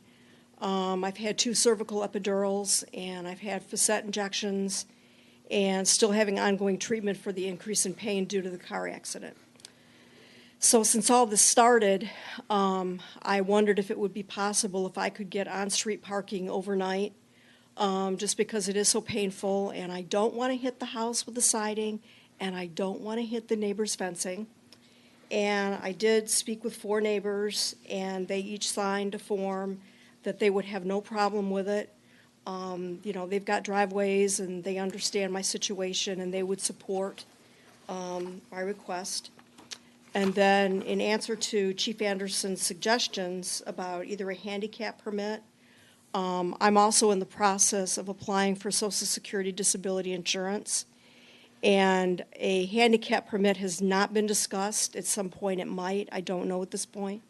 [SPEAKER 4] I've had 2 cervical epidurals, and I've had facet injections, and still having ongoing treatment for the increase in pain due to the car accident. So since all this started, I wondered if it would be possible if I could get on-street parking overnight, just because it is so painful, and I don't want to hit the house with the siding, and I don't want to hit the neighbor's fencing. And I did speak with 4 neighbors, and they each signed a form that they would have no problem with it. They've got driveways, and they understand my situation, and they would support my request. And then in answer to Chief Anderson's suggestions about either a handicap permit, I'm also in the process of applying for Social Security disability insurance. And a handicap permit has not been discussed. At some point it might, I don't know at this point.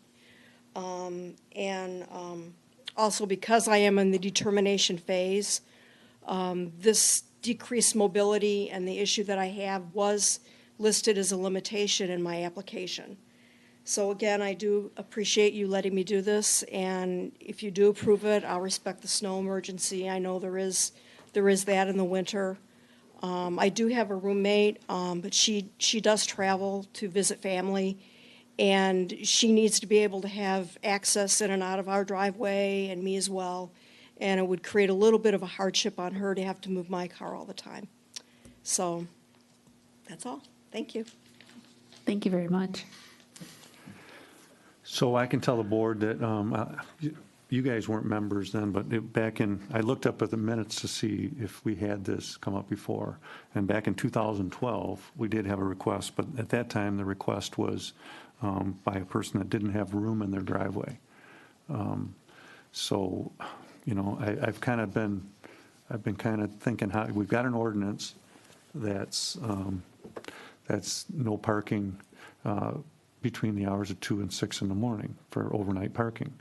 [SPEAKER 4] Also because I am in the determination phase, this decreased mobility and the issue that I have was listed as a limitation in my application. So again, I do appreciate you letting me do this, and if you do approve it, I'll respect the snow emergency. I know there is that in the winter. I do have a roommate, but she does travel to visit family, and she needs to be able to have access in and out of our driveway, and me as well. And it would create a little bit of a hardship on her to have to move my car all the time. So, that's all. Thank you.
[SPEAKER 1] Thank you very much.
[SPEAKER 2] So I can tell the board that you guys weren't members then, but back in, I looked up at the minutes to see if we had this come up before. And back in 2012, we did have a request, but at that time, the request was by a person that didn't have room in their driveway. So, you know, I've been kind of thinking how, we've got an ordinance that's no parking between the hours of 2 and 6 in the morning for overnight parking.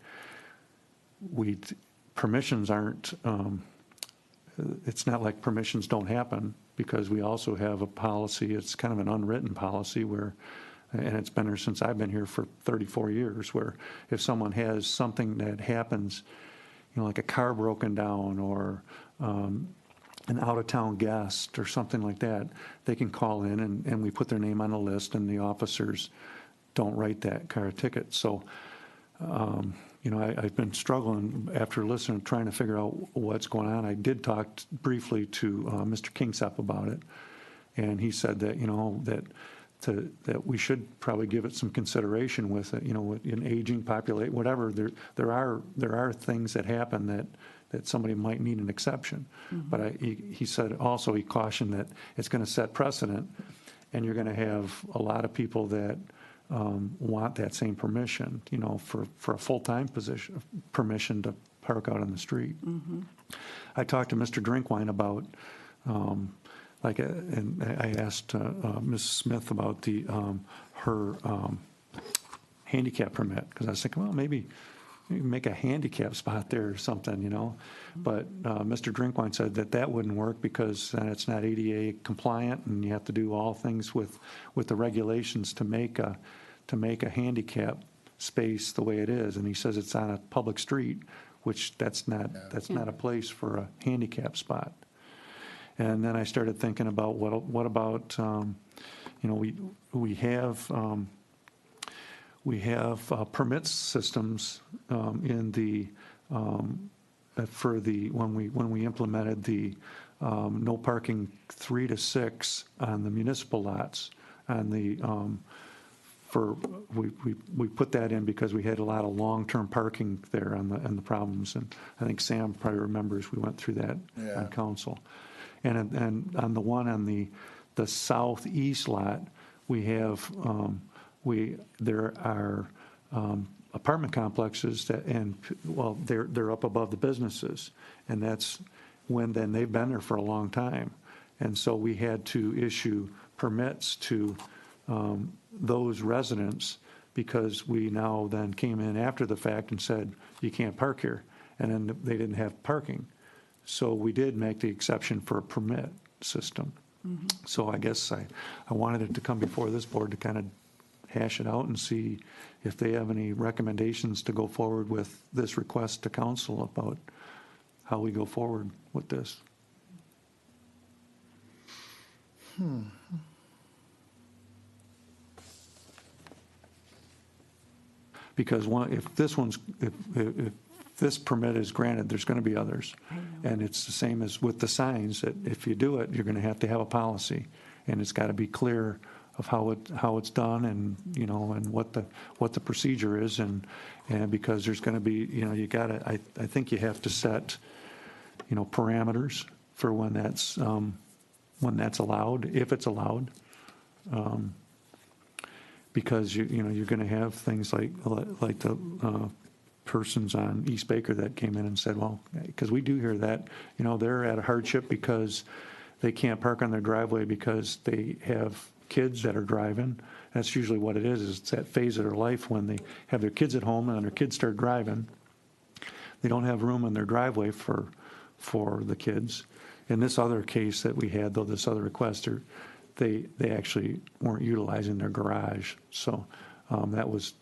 [SPEAKER 2] Permissions aren't, it's not like permissions don't happen, because we also have a policy, it's kind of an unwritten policy where, and it's been there since I've been here for 34 years, where if someone has something that happens, you know, like a car broken down or an out-of-town guest or something like that, they can call in and we put their name on a list, and the officers don't write that car a ticket. So, you know, I've been struggling after listening, trying to figure out what's going on. I did talk briefly to Mr. Kingsap about it, and he said that, you know, that we should probably give it some consideration with it, you know, with an aging population, whatever. There are things that happen that somebody might need an exception. Mm-hmm. But he said also, he cautioned that it's going to set precedent, and you're going to have a lot of people that want that same permission, you know, for a full-time permission to park out on the street. Mm-hmm. I talked to Mr. Drinkwine about, and I asked Ms. Smith about her handicap permit, because I was thinking, well, maybe make a handicap spot there or something, you know. But Mr. Drinkwine said that wouldn't work, because then it's not ADA compliant, and you have to do all things with the regulations to make a handicap space the way it is. And he says it's on a public street, which that's not a place for a handicap spot. And then I started thinking about what about you know, we have permit systems in the when we implemented the no parking 3 to 6 on the municipal lots on the we put that in because we had a lot of long-term parking there and the problems, and I think Sam probably remembers we went through that on council. And on the one on the southeast lot, we have there are apartment complexes they're up above the businesses, and that's then they've been there for a long time, and so we had to issue permits to those residents, because we now then came in after the fact and said you can't park here, and then they didn't have parking. So we did make the exception for a permit system. Mm-hmm. So I guess I wanted it to come before this board to kind of hash it out and see if they have any recommendations to go forward with this request to council about how we go forward with this. Because if this permit is granted, there's going to be others. And it's the same as with the signs, that if you do it, you're going to have a policy, and it's got to be clear of how it's done, and, you know, and what the procedure is, and because there's going to be, you know, I think you have to set, you know, parameters for when that's allowed, if it's allowed. because you know, you're going to have things like the persons on East Baker that came in and said, well, because we do hear that, you know, they're at a hardship because they can't park on their driveway because they have kids that are driving. That's usually what it is it's that phase of their life when they have their kids at home and their kids start driving. They don't have room in their driveway for the kids. In this other case that we had, though, this other requester, they actually weren't utilizing their garage. So that was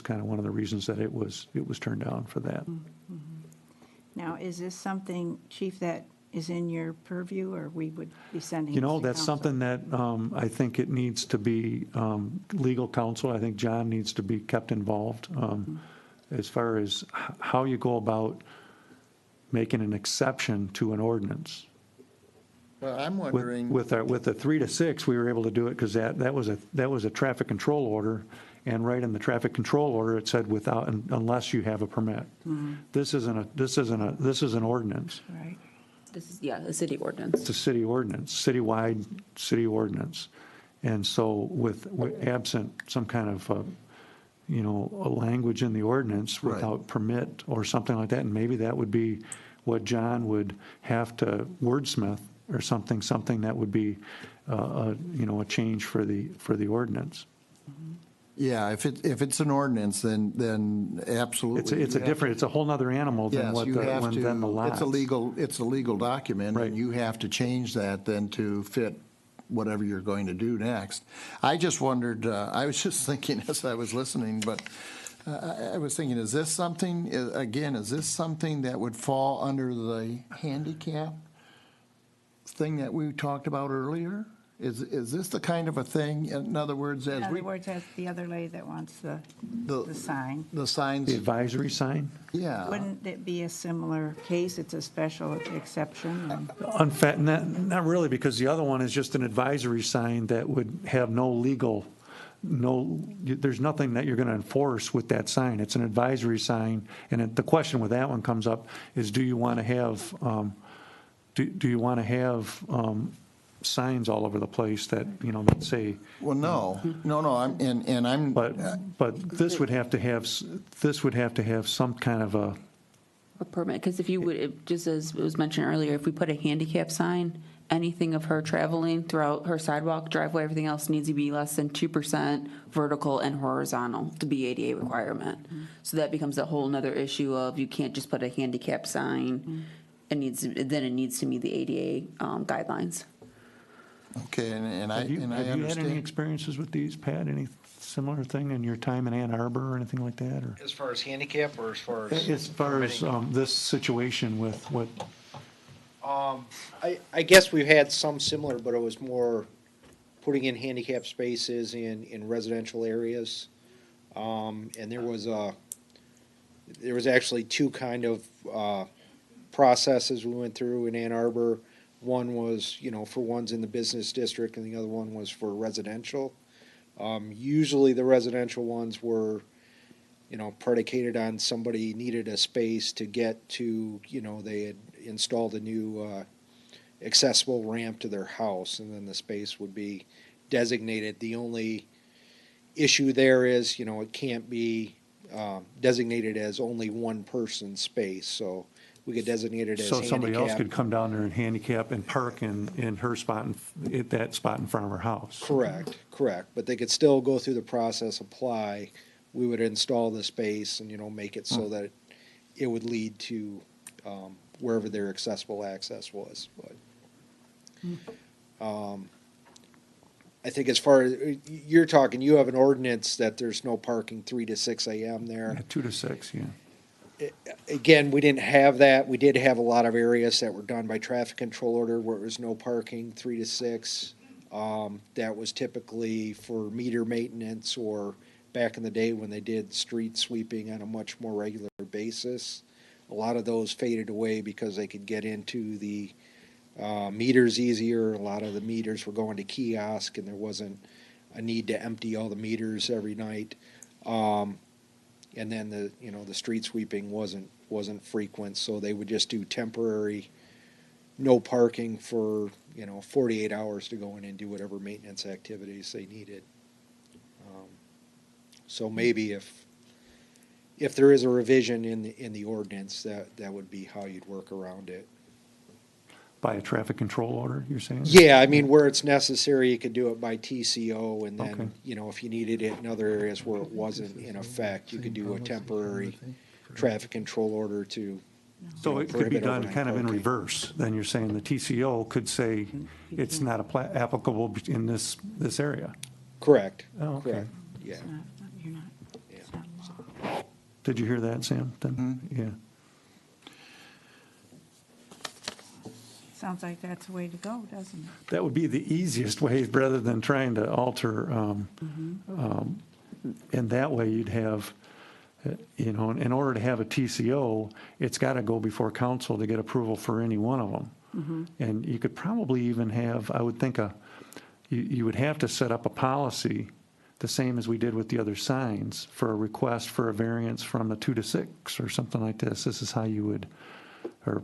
[SPEAKER 2] kind of one of the reasons that it was turned down for that.
[SPEAKER 6] Now, is this something, Chief, that is in your purview, or we would be sending?
[SPEAKER 2] You know,
[SPEAKER 6] this to
[SPEAKER 2] that's
[SPEAKER 6] council?
[SPEAKER 2] something that I think it needs to be legal counsel. I think John needs to be kept involved as far as how you go about making an exception to an ordinance.
[SPEAKER 7] Well, I'm wondering.
[SPEAKER 2] With the 3 to 6, we were able to do it because that was a traffic control order, and right in the traffic control order it said unless you have a permit. This is an ordinance.
[SPEAKER 6] Right.
[SPEAKER 1] This is, a city ordinance.
[SPEAKER 2] It's a city ordinance, citywide city ordinance, and so with absent some kind of a language in the ordinance
[SPEAKER 7] Right.
[SPEAKER 2] without permit or something like that, and maybe that would be what John would have to wordsmith or something that would be, a change for the ordinance.
[SPEAKER 7] Yeah, if it's an ordinance, then absolutely.
[SPEAKER 2] It's a whole nother animal than
[SPEAKER 7] Yes,
[SPEAKER 2] what
[SPEAKER 7] you have
[SPEAKER 2] than the
[SPEAKER 7] to,
[SPEAKER 2] lots.
[SPEAKER 7] it's a legal document,
[SPEAKER 2] Right.
[SPEAKER 7] and you have to change that then to fit whatever you're going to do next. I just wondered, I was just thinking as I was listening, but I was thinking, is this something that would fall under the handicap thing that we talked about earlier? Is this the kind of a thing, in other words,
[SPEAKER 6] In other words, that's the other lady that wants the sign.
[SPEAKER 7] the signs,
[SPEAKER 2] The advisory sign?
[SPEAKER 7] yeah.
[SPEAKER 6] Wouldn't it be a similar case? It's a special exception?
[SPEAKER 2] Not really, because the other one is just an advisory sign that would have there's nothing that you're going to enforce with that sign. It's an advisory sign, and the question with that one comes up is, do you want to have, signs all over the place that, that say,
[SPEAKER 7] Well, no, I'm.
[SPEAKER 2] but this would have to have some kind of a
[SPEAKER 1] permit, because if you would, just as it was mentioned earlier, if we put a handicap sign, anything of her traveling throughout her sidewalk, driveway, everything else needs to be less than 2% vertical and horizontal to be ADA requirement. So that becomes a whole nother issue of you can't just put a handicap sign. It needs to meet the ADA guidelines.
[SPEAKER 7] Okay, and I
[SPEAKER 2] Have you had any
[SPEAKER 7] understand.
[SPEAKER 2] experiences with these, Pat? Any similar thing in your time in Ann Arbor or anything like that? Or
[SPEAKER 3] As far as handicap or as far as?
[SPEAKER 2] as far as this situation with what?
[SPEAKER 3] I guess we've had some similar, but it was more putting in handicap spaces in residential areas. And there was actually two kind of processes we went through in Ann Arbor. One was, for ones in the business district, and the other one was for residential. Usually the residential ones were, predicated on somebody needed a space to get to, they had installed a new accessible ramp to their house, and then the space would be designated. The only issue there is, it can't be designated as only one person's space, so we could designate it as
[SPEAKER 2] So somebody else
[SPEAKER 3] handicap.
[SPEAKER 2] could come down there and handicap and park in her spot, at that spot in front of her house.
[SPEAKER 3] Correct, but they could still go through the process, apply. We would install the space and, make it so that it would lead to wherever their accessible access was. But I think as far as you're talking, you have an ordinance that there's no parking 3 to 6 a.m. there.
[SPEAKER 2] Yeah, 2 to 6, yeah.
[SPEAKER 3] Again, we didn't have that. We did have a lot of areas that were done by traffic control order where it was no parking 3 to 6. That was typically for meter maintenance or back in the day when they did street sweeping on a much more regular basis. A lot of those faded away because they could get into the meters easier. A lot of the meters were going to kiosk and there wasn't a need to empty all the meters every night. And then the street sweeping wasn't frequent, so they would just do temporary, no parking for 48 hours to go in and do whatever maintenance activities they needed. So maybe if there is a revision in the ordinance, that would be how you'd work around it.
[SPEAKER 2] By a traffic control order, you're saying?
[SPEAKER 3] Yeah, I mean, where it's necessary, you could do it by TCO, and
[SPEAKER 2] Okay.
[SPEAKER 3] then, if you needed it in other areas where it wasn't in effect, you could do a temporary traffic control order to.
[SPEAKER 2] So it could be
[SPEAKER 3] prohibit
[SPEAKER 2] done
[SPEAKER 3] overnight
[SPEAKER 2] kind of in
[SPEAKER 3] parking.
[SPEAKER 2] reverse. Then you're saying the TCO could say it's not applicable in this area.
[SPEAKER 3] Correct,
[SPEAKER 2] Oh, okay.
[SPEAKER 3] correct, yeah.
[SPEAKER 6] It's not- You're not, it's not law.
[SPEAKER 2] Did you hear that, Sam? Then, yeah.
[SPEAKER 6] Sounds like that's the way to go, doesn't it?
[SPEAKER 2] That would be the easiest way, rather than trying to alter, and that way you'd have, in order to have a TCO, it's got to go before council to get approval for any one of them. And you could probably even have, I would think, you would have to set up a policy, the same as we did with the other signs, for a request for a variance from the 2 to 6 or something like this. This is how you would, or,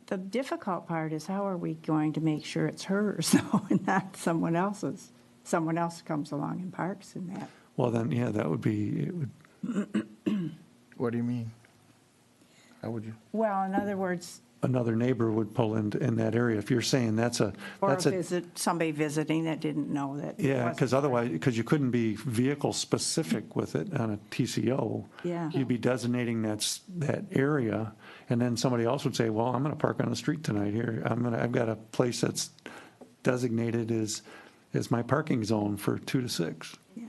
[SPEAKER 6] The difficult part is how are we going to make sure it's hers, though, and not someone else's? Someone else comes along and parks in that.
[SPEAKER 2] well, then, yeah, that would be, it would,
[SPEAKER 7] What do you mean? How would you?
[SPEAKER 6] Well, in other words,
[SPEAKER 2] another neighbor would pull in that area. If you're saying that's a,
[SPEAKER 6] or somebody visiting that didn't know that. it
[SPEAKER 2] yeah,
[SPEAKER 6] wasn't
[SPEAKER 2] because
[SPEAKER 6] hers.
[SPEAKER 2] otherwise, because you couldn't be vehicle specific with it on a TCO.
[SPEAKER 6] Yeah.
[SPEAKER 2] You'd be designating that area, and then somebody else would say, well, I'm going to park on the street tonight here. I've got a place that's designated as my parking zone for 2 to 6.
[SPEAKER 6] Yeah.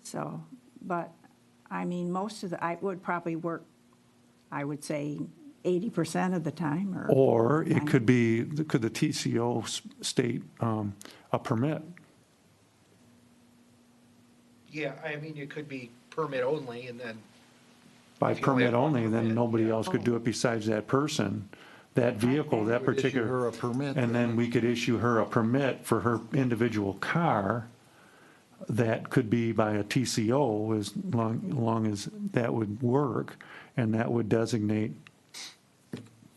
[SPEAKER 6] So, but, I mean, I would probably work, I would say 80% of the time,
[SPEAKER 2] Or it
[SPEAKER 6] 90.
[SPEAKER 2] could be, could the TCO state a permit?
[SPEAKER 3] Yeah, I mean, it could be permit only, and then.
[SPEAKER 2] By
[SPEAKER 3] If you only
[SPEAKER 2] permit
[SPEAKER 3] have one
[SPEAKER 2] only, then
[SPEAKER 3] permit,
[SPEAKER 2] nobody
[SPEAKER 3] yeah.
[SPEAKER 2] else could do it besides that person, that vehicle, that
[SPEAKER 7] We'd issue
[SPEAKER 2] particular.
[SPEAKER 7] her a permit,
[SPEAKER 2] And then we could issue her a permit for her individual car that could be by a TCO as long as that would work, and that would designate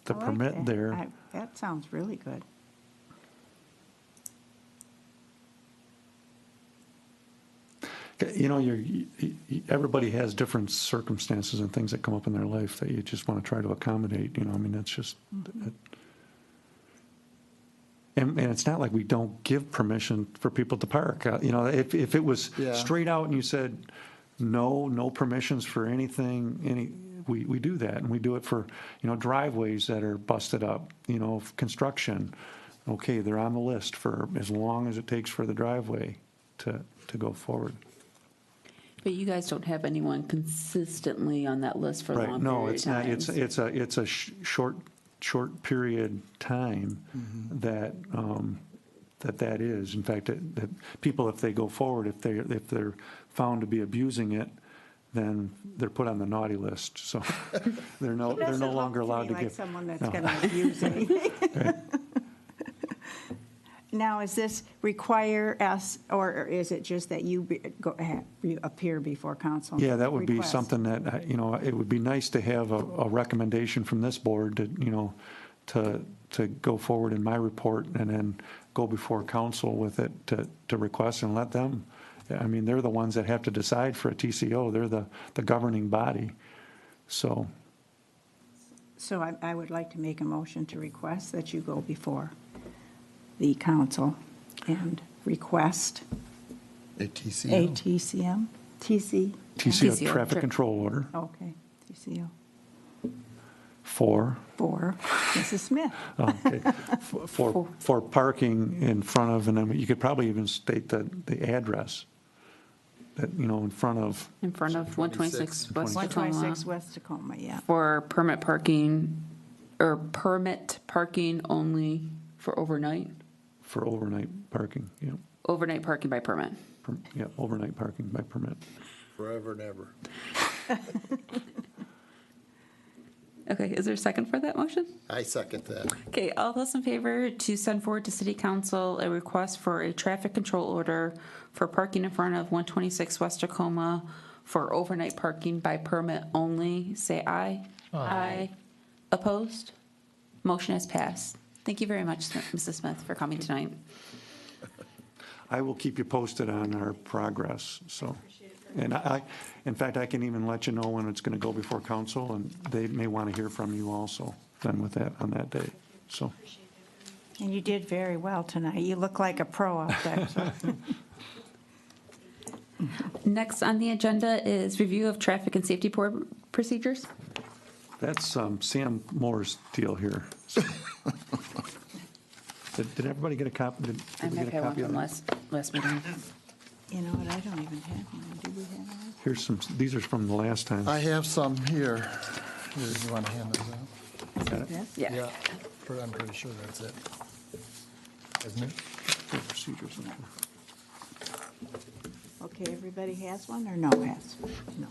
[SPEAKER 2] the
[SPEAKER 6] I like
[SPEAKER 2] permit
[SPEAKER 6] that.
[SPEAKER 2] there.
[SPEAKER 6] That sounds really good.
[SPEAKER 2] Everybody has different circumstances and things that come up in their life that you just want to try to accommodate, I mean, that's just, and it's not like we don't give permission for people to park. If it was
[SPEAKER 7] Yeah.
[SPEAKER 2] straight out and you said, no permissions for anything, we do that, and we do it for, driveways that are busted up, construction. Okay, they're on the list for as long as it takes for the driveway to go forward.
[SPEAKER 1] But you guys don't have anyone consistently on that list for a
[SPEAKER 2] Right,
[SPEAKER 1] long
[SPEAKER 2] no,
[SPEAKER 1] period
[SPEAKER 2] it's
[SPEAKER 1] of
[SPEAKER 2] not,
[SPEAKER 1] time.
[SPEAKER 2] it's a short period time that, that is. In fact, that people, if they go forward, if they're found to be abusing it, then they're put on the naughty list, so they're no longer allowed to
[SPEAKER 6] Like
[SPEAKER 2] give.
[SPEAKER 6] someone that's
[SPEAKER 2] no.
[SPEAKER 6] going to abuse anything. Now, is this require us, or is it just that you appear before council?
[SPEAKER 2] Yeah, that would be
[SPEAKER 6] Request?
[SPEAKER 2] something that, it would be nice to have a recommendation from this board to go forward in my report and then go before council with it to request and let them, I mean, they're the ones that have to decide for a TCO. They're the governing body. So,
[SPEAKER 6] So I would like to make a motion to request that you go before the council and request
[SPEAKER 7] A TCO?
[SPEAKER 6] a TCM,
[SPEAKER 2] TCO,
[SPEAKER 1] TCO,
[SPEAKER 2] traffic control order
[SPEAKER 6] okay, TCO,
[SPEAKER 2] for
[SPEAKER 6] Mrs. Smith.
[SPEAKER 2] Okay. For parking in front of, and then you could probably even state the address, that, in front of,
[SPEAKER 1] In front of 126 West Tacoma
[SPEAKER 6] 126 West Tacoma, yeah.
[SPEAKER 1] for permit parking only for overnight
[SPEAKER 2] parking,
[SPEAKER 1] overnight parking by permit.
[SPEAKER 2] overnight parking by permit.
[SPEAKER 7] Forever and ever.
[SPEAKER 1] Okay, is there a second for that motion?
[SPEAKER 7] I second that.
[SPEAKER 1] Okay, all those in favor to send forward to City Council a request for a traffic control order for parking in front of 126 West Tacoma for overnight parking by permit only, say aye. Aye. Opposed? Motion has passed. Thank you very much, Mrs. Smith, for coming tonight.
[SPEAKER 2] I will keep you posted on our progress, so. And in fact, I can even let you know when it's going to go before council, and they may want to hear from you also then with that, on that day, so.
[SPEAKER 6] And you did very well tonight. You look like a pro out there. So.
[SPEAKER 1] Next on the agenda is review of traffic and safety procedures.
[SPEAKER 2] That's Sam Moore's deal here. Did everybody get a copy? Did
[SPEAKER 1] I
[SPEAKER 2] we
[SPEAKER 1] might
[SPEAKER 2] get a
[SPEAKER 1] have one
[SPEAKER 2] copy of
[SPEAKER 1] from
[SPEAKER 2] that?
[SPEAKER 1] last meeting.
[SPEAKER 6] You know what? I don't even have mine. Do we have mine?
[SPEAKER 2] Here's some, these are from the last time.
[SPEAKER 7] I have some here. Here, you want to hand those out?
[SPEAKER 2] Got it?
[SPEAKER 6] Yes?
[SPEAKER 1] Yeah.
[SPEAKER 7] I'm pretty sure that's it. Isn't it?
[SPEAKER 2] Procedures.
[SPEAKER 6] Okay, everybody has one or no has? No.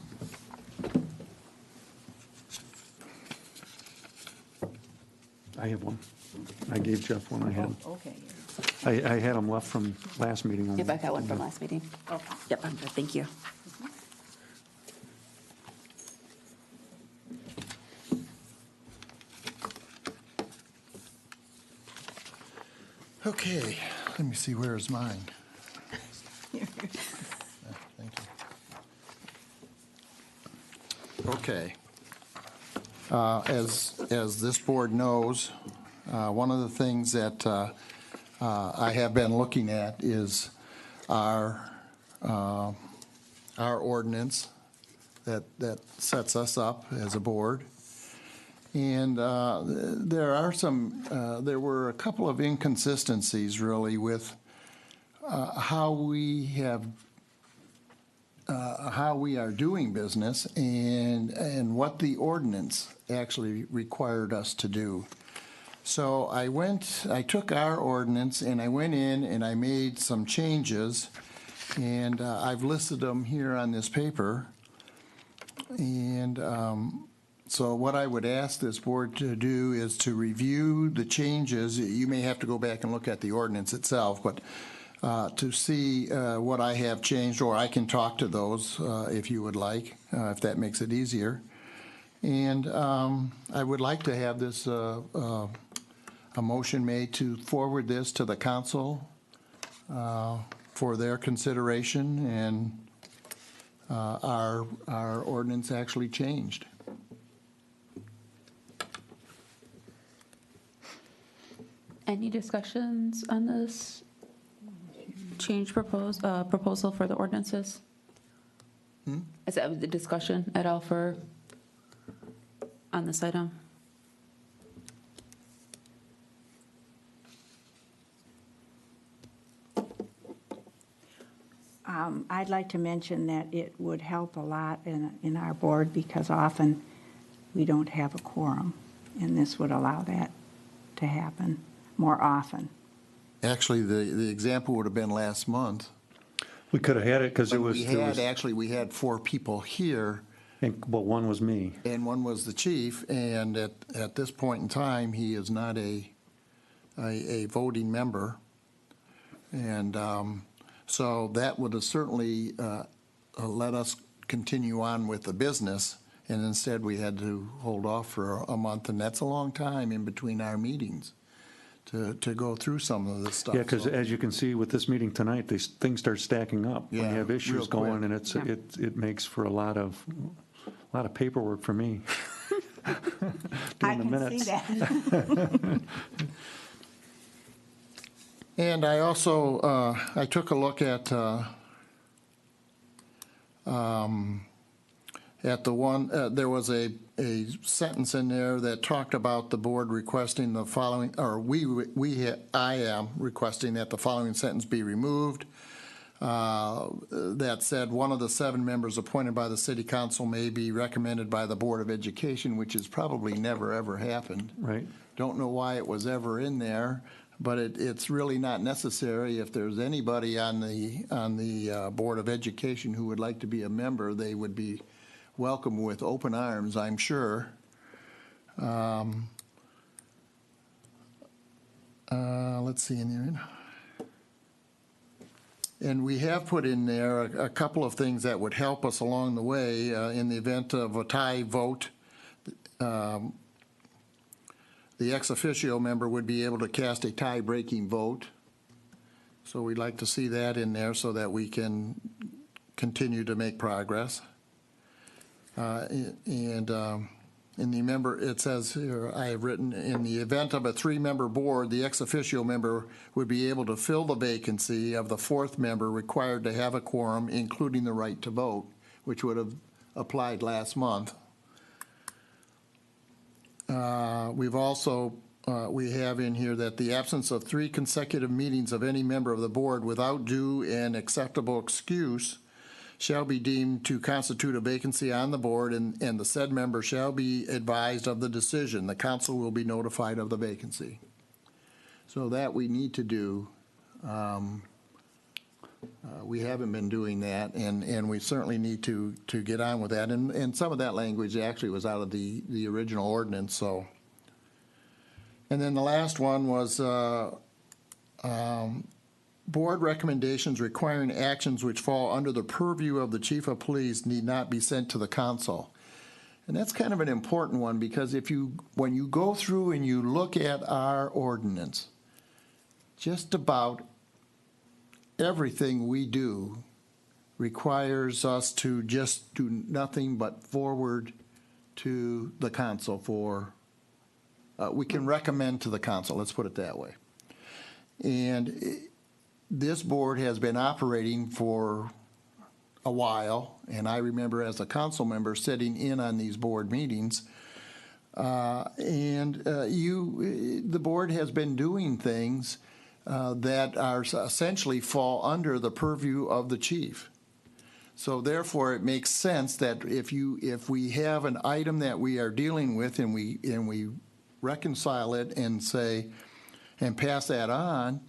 [SPEAKER 2] I have one. I gave Jeff one I had.
[SPEAKER 6] Oh, okay.
[SPEAKER 2] I had them left from last meeting. when
[SPEAKER 1] Yep,
[SPEAKER 2] we-
[SPEAKER 1] I got one from last meeting.
[SPEAKER 6] Okay.
[SPEAKER 1] Yep, I'm good, thank you.
[SPEAKER 7] Okay, let me see, where's mine? Thank you. Okay. As this board knows, one of the things that I have been looking at is our ordinance that sets us up as a board. And there were a couple of inconsistencies really with how we are doing business and what the ordinance actually required us to do. So I took our ordinance and I went in and I made some changes, and I've listed them here on this paper. And so what I would ask this board to do is to review the changes. You may have to go back and look at the ordinance itself, but to see what I have changed, or I can talk to those if you would like, if that makes it easier. And I would like to have this, a motion made to forward this to the council for their consideration, and our ordinance actually changed.
[SPEAKER 1] Any discussions on this proposal for the ordinances? Is that the discussion at all on this item?
[SPEAKER 6] I'd like to mention that it would help a lot in our board because often we don't have a quorum, and this would allow that to happen more often.
[SPEAKER 7] Actually, the example would have been last month.
[SPEAKER 2] We could have had it because it
[SPEAKER 7] But
[SPEAKER 2] was,
[SPEAKER 7] we had 4 people here,
[SPEAKER 2] well, one was me.
[SPEAKER 7] and one was the chief, and at this point in time, he is not a voting member. And so that would have certainly let us continue on with the business, and instead we had to hold off for a month, and that's a long time in between our meetings to go through some of this stuff.
[SPEAKER 2] Yeah, because
[SPEAKER 7] So-
[SPEAKER 2] as you can see with this meeting tonight, things start stacking up. When you
[SPEAKER 7] Yeah,
[SPEAKER 2] have
[SPEAKER 7] real
[SPEAKER 2] issues
[SPEAKER 7] quick.
[SPEAKER 2] going, and it makes for a lot of paperwork for me.
[SPEAKER 6] I
[SPEAKER 2] Doing the
[SPEAKER 6] can
[SPEAKER 2] minutes.
[SPEAKER 6] see that.
[SPEAKER 7] And I also, I took a look at the one, there was a sentence in there that talked about the board requesting the following, or I am requesting that the following sentence be removed. That said, one of the 7 members appointed by the city council may be recommended by the Board of Education, which has probably never, ever happened.
[SPEAKER 2] Right.
[SPEAKER 7] Don't know why it was ever in there, but it's really not necessary. If there's anybody on the Board of Education who would like to be a member, they would be welcome with open arms, I'm sure. Let's see in there. And we have put in there a couple of things that would help us along the way in the event of a tie vote. The ex officio member would be able to cast a tie-breaking vote. So we'd like to see that in there so that we can continue to make progress. In the member, it says here, I have written, in the event of a 3-member board, the ex officio member would be able to fill the vacancy of the 4th member required to have a quorum, including the right to vote, which would have applied last month. We've also, we have in here that the absence of 3 consecutive meetings of any member of the board without due and acceptable excuse shall be deemed to constitute a vacancy on the board, and the said member shall be advised of the decision. The council will be notified of the vacancy. So that we need to do. We haven't been doing that, and we certainly need to get on with that. And some of that language actually was out of the original ordinance, so. And then the last one was board recommendations requiring actions which fall under the purview of the chief of police need not be sent to the council. And that's kind of an important one, because when you go through and you look at our ordinance, just about everything we do requires us to just do nothing but forward to the council for, we can recommend to the council, let's put it that way. And this board has been operating for a while, and I remember as a council member sitting in on these board meetings, the board has been doing things that are essentially fall under the purview of the chief. So therefore, it makes sense that if we have an item that we are dealing with and we reconcile it and say, and pass that on,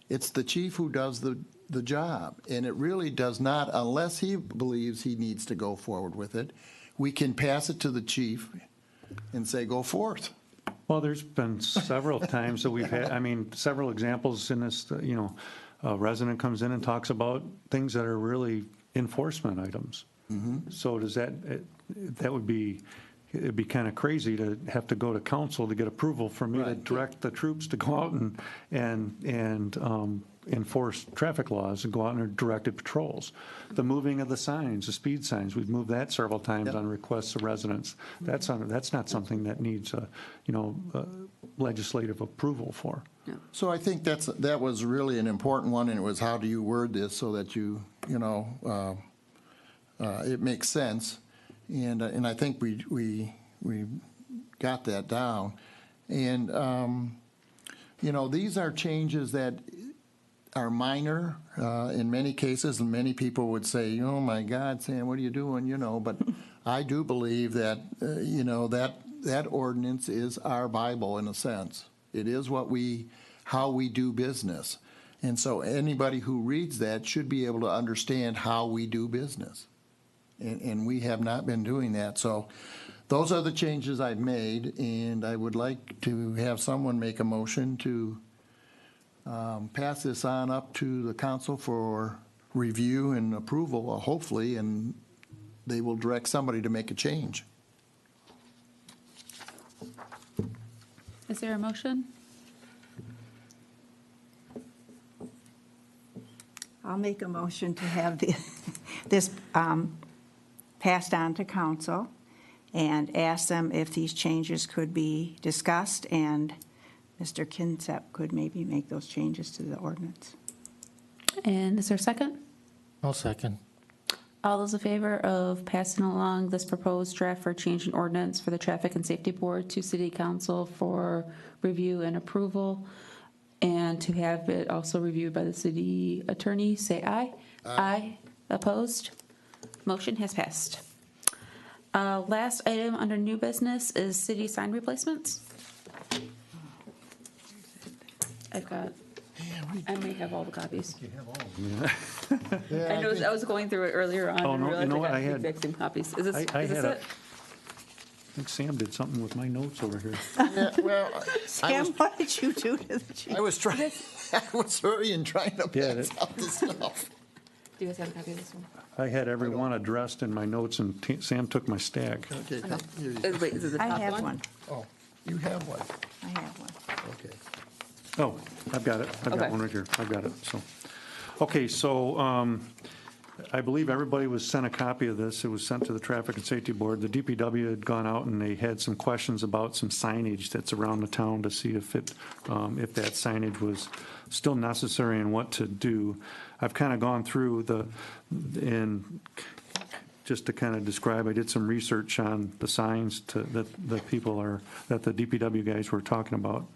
[SPEAKER 7] it's the chief who does the job. And it really does not, unless he believes he needs to go forward with it, we can pass it to the chief and say, go forth.
[SPEAKER 2] Well, there's been several times that we've had, several examples in this, a resident comes in and talks about things that are really enforcement items. Mm-hmm. So does it'd be kind of crazy to have to go to council to get approval for me to direct the troops to go out and enforce traffic laws and go out and directed patrols. The moving of the signs, the speed signs, we've moved that several times on requests of residents. That's not something that needs legislative approval for.
[SPEAKER 1] Yeah.
[SPEAKER 7] So I think that was really an important one, and it was how do you word this so that it makes sense. And I think we got that down. And, these are changes that are minor in many cases, and many people would say, oh, my God, Sam, what are you doing? But I do believe that, that ordinance is our Bible in a sense. It is how we do business. And so anybody who reads that should be able to understand how we do business. And we have not been doing that. So those are the changes I've made, and I would like to have someone make a motion to pass this on up to the council for review and approval, hopefully, and they will direct somebody to make a change.
[SPEAKER 1] Is there a motion?
[SPEAKER 6] I'll make a motion to have this passed on to council and ask them if these changes could be discussed, and Mr. Kinsep could maybe make those changes to the ordinance.
[SPEAKER 1] And is there a second?
[SPEAKER 8] I'll second.
[SPEAKER 1] All those in favor of passing along this proposed draft for change in ordinance for the Traffic and Safety Board to City Council for review and approval, and to have it also reviewed by the city attorney, say aye. Aye. Opposed? Motion has passed. Last item under new business is city sign replacements. I may have all the copies.
[SPEAKER 7] You have all.
[SPEAKER 1] I know, I was going through it earlier on.
[SPEAKER 2] Oh,
[SPEAKER 1] and
[SPEAKER 2] no,
[SPEAKER 1] realized
[SPEAKER 2] you know what,
[SPEAKER 1] got
[SPEAKER 2] I
[SPEAKER 1] the
[SPEAKER 2] had-
[SPEAKER 1] exact same copies. Is this
[SPEAKER 2] I
[SPEAKER 1] is this
[SPEAKER 2] had
[SPEAKER 1] it?
[SPEAKER 2] I think Sam did something with my notes over here.
[SPEAKER 6] Sam, what did you do to the chief?
[SPEAKER 7] I was hurrying trying to
[SPEAKER 2] Yeah,
[SPEAKER 7] pass out the stuff.
[SPEAKER 1] Do you guys have a copy of this one?
[SPEAKER 2] I had every one addressed in my notes, and Sam took my stack.
[SPEAKER 7] Okay, here you
[SPEAKER 1] Wait, is it the
[SPEAKER 6] I
[SPEAKER 1] top
[SPEAKER 6] have
[SPEAKER 1] one?
[SPEAKER 6] one.
[SPEAKER 7] Oh, you have one.
[SPEAKER 6] I have one.
[SPEAKER 7] Okay.
[SPEAKER 2] Oh, I've got it. I've got
[SPEAKER 1] Okay.
[SPEAKER 2] one right here. I've got it, so. Okay, so I believe everybody was sent a copy of this. It was sent to the Traffic and Safety Board. The DPW had gone out and they had some questions about some signage that's around the town to see if that signage was still necessary and what to do. I've kind of gone through and just to kind of describe, I did some research on the signs that the DPW guys were talking about.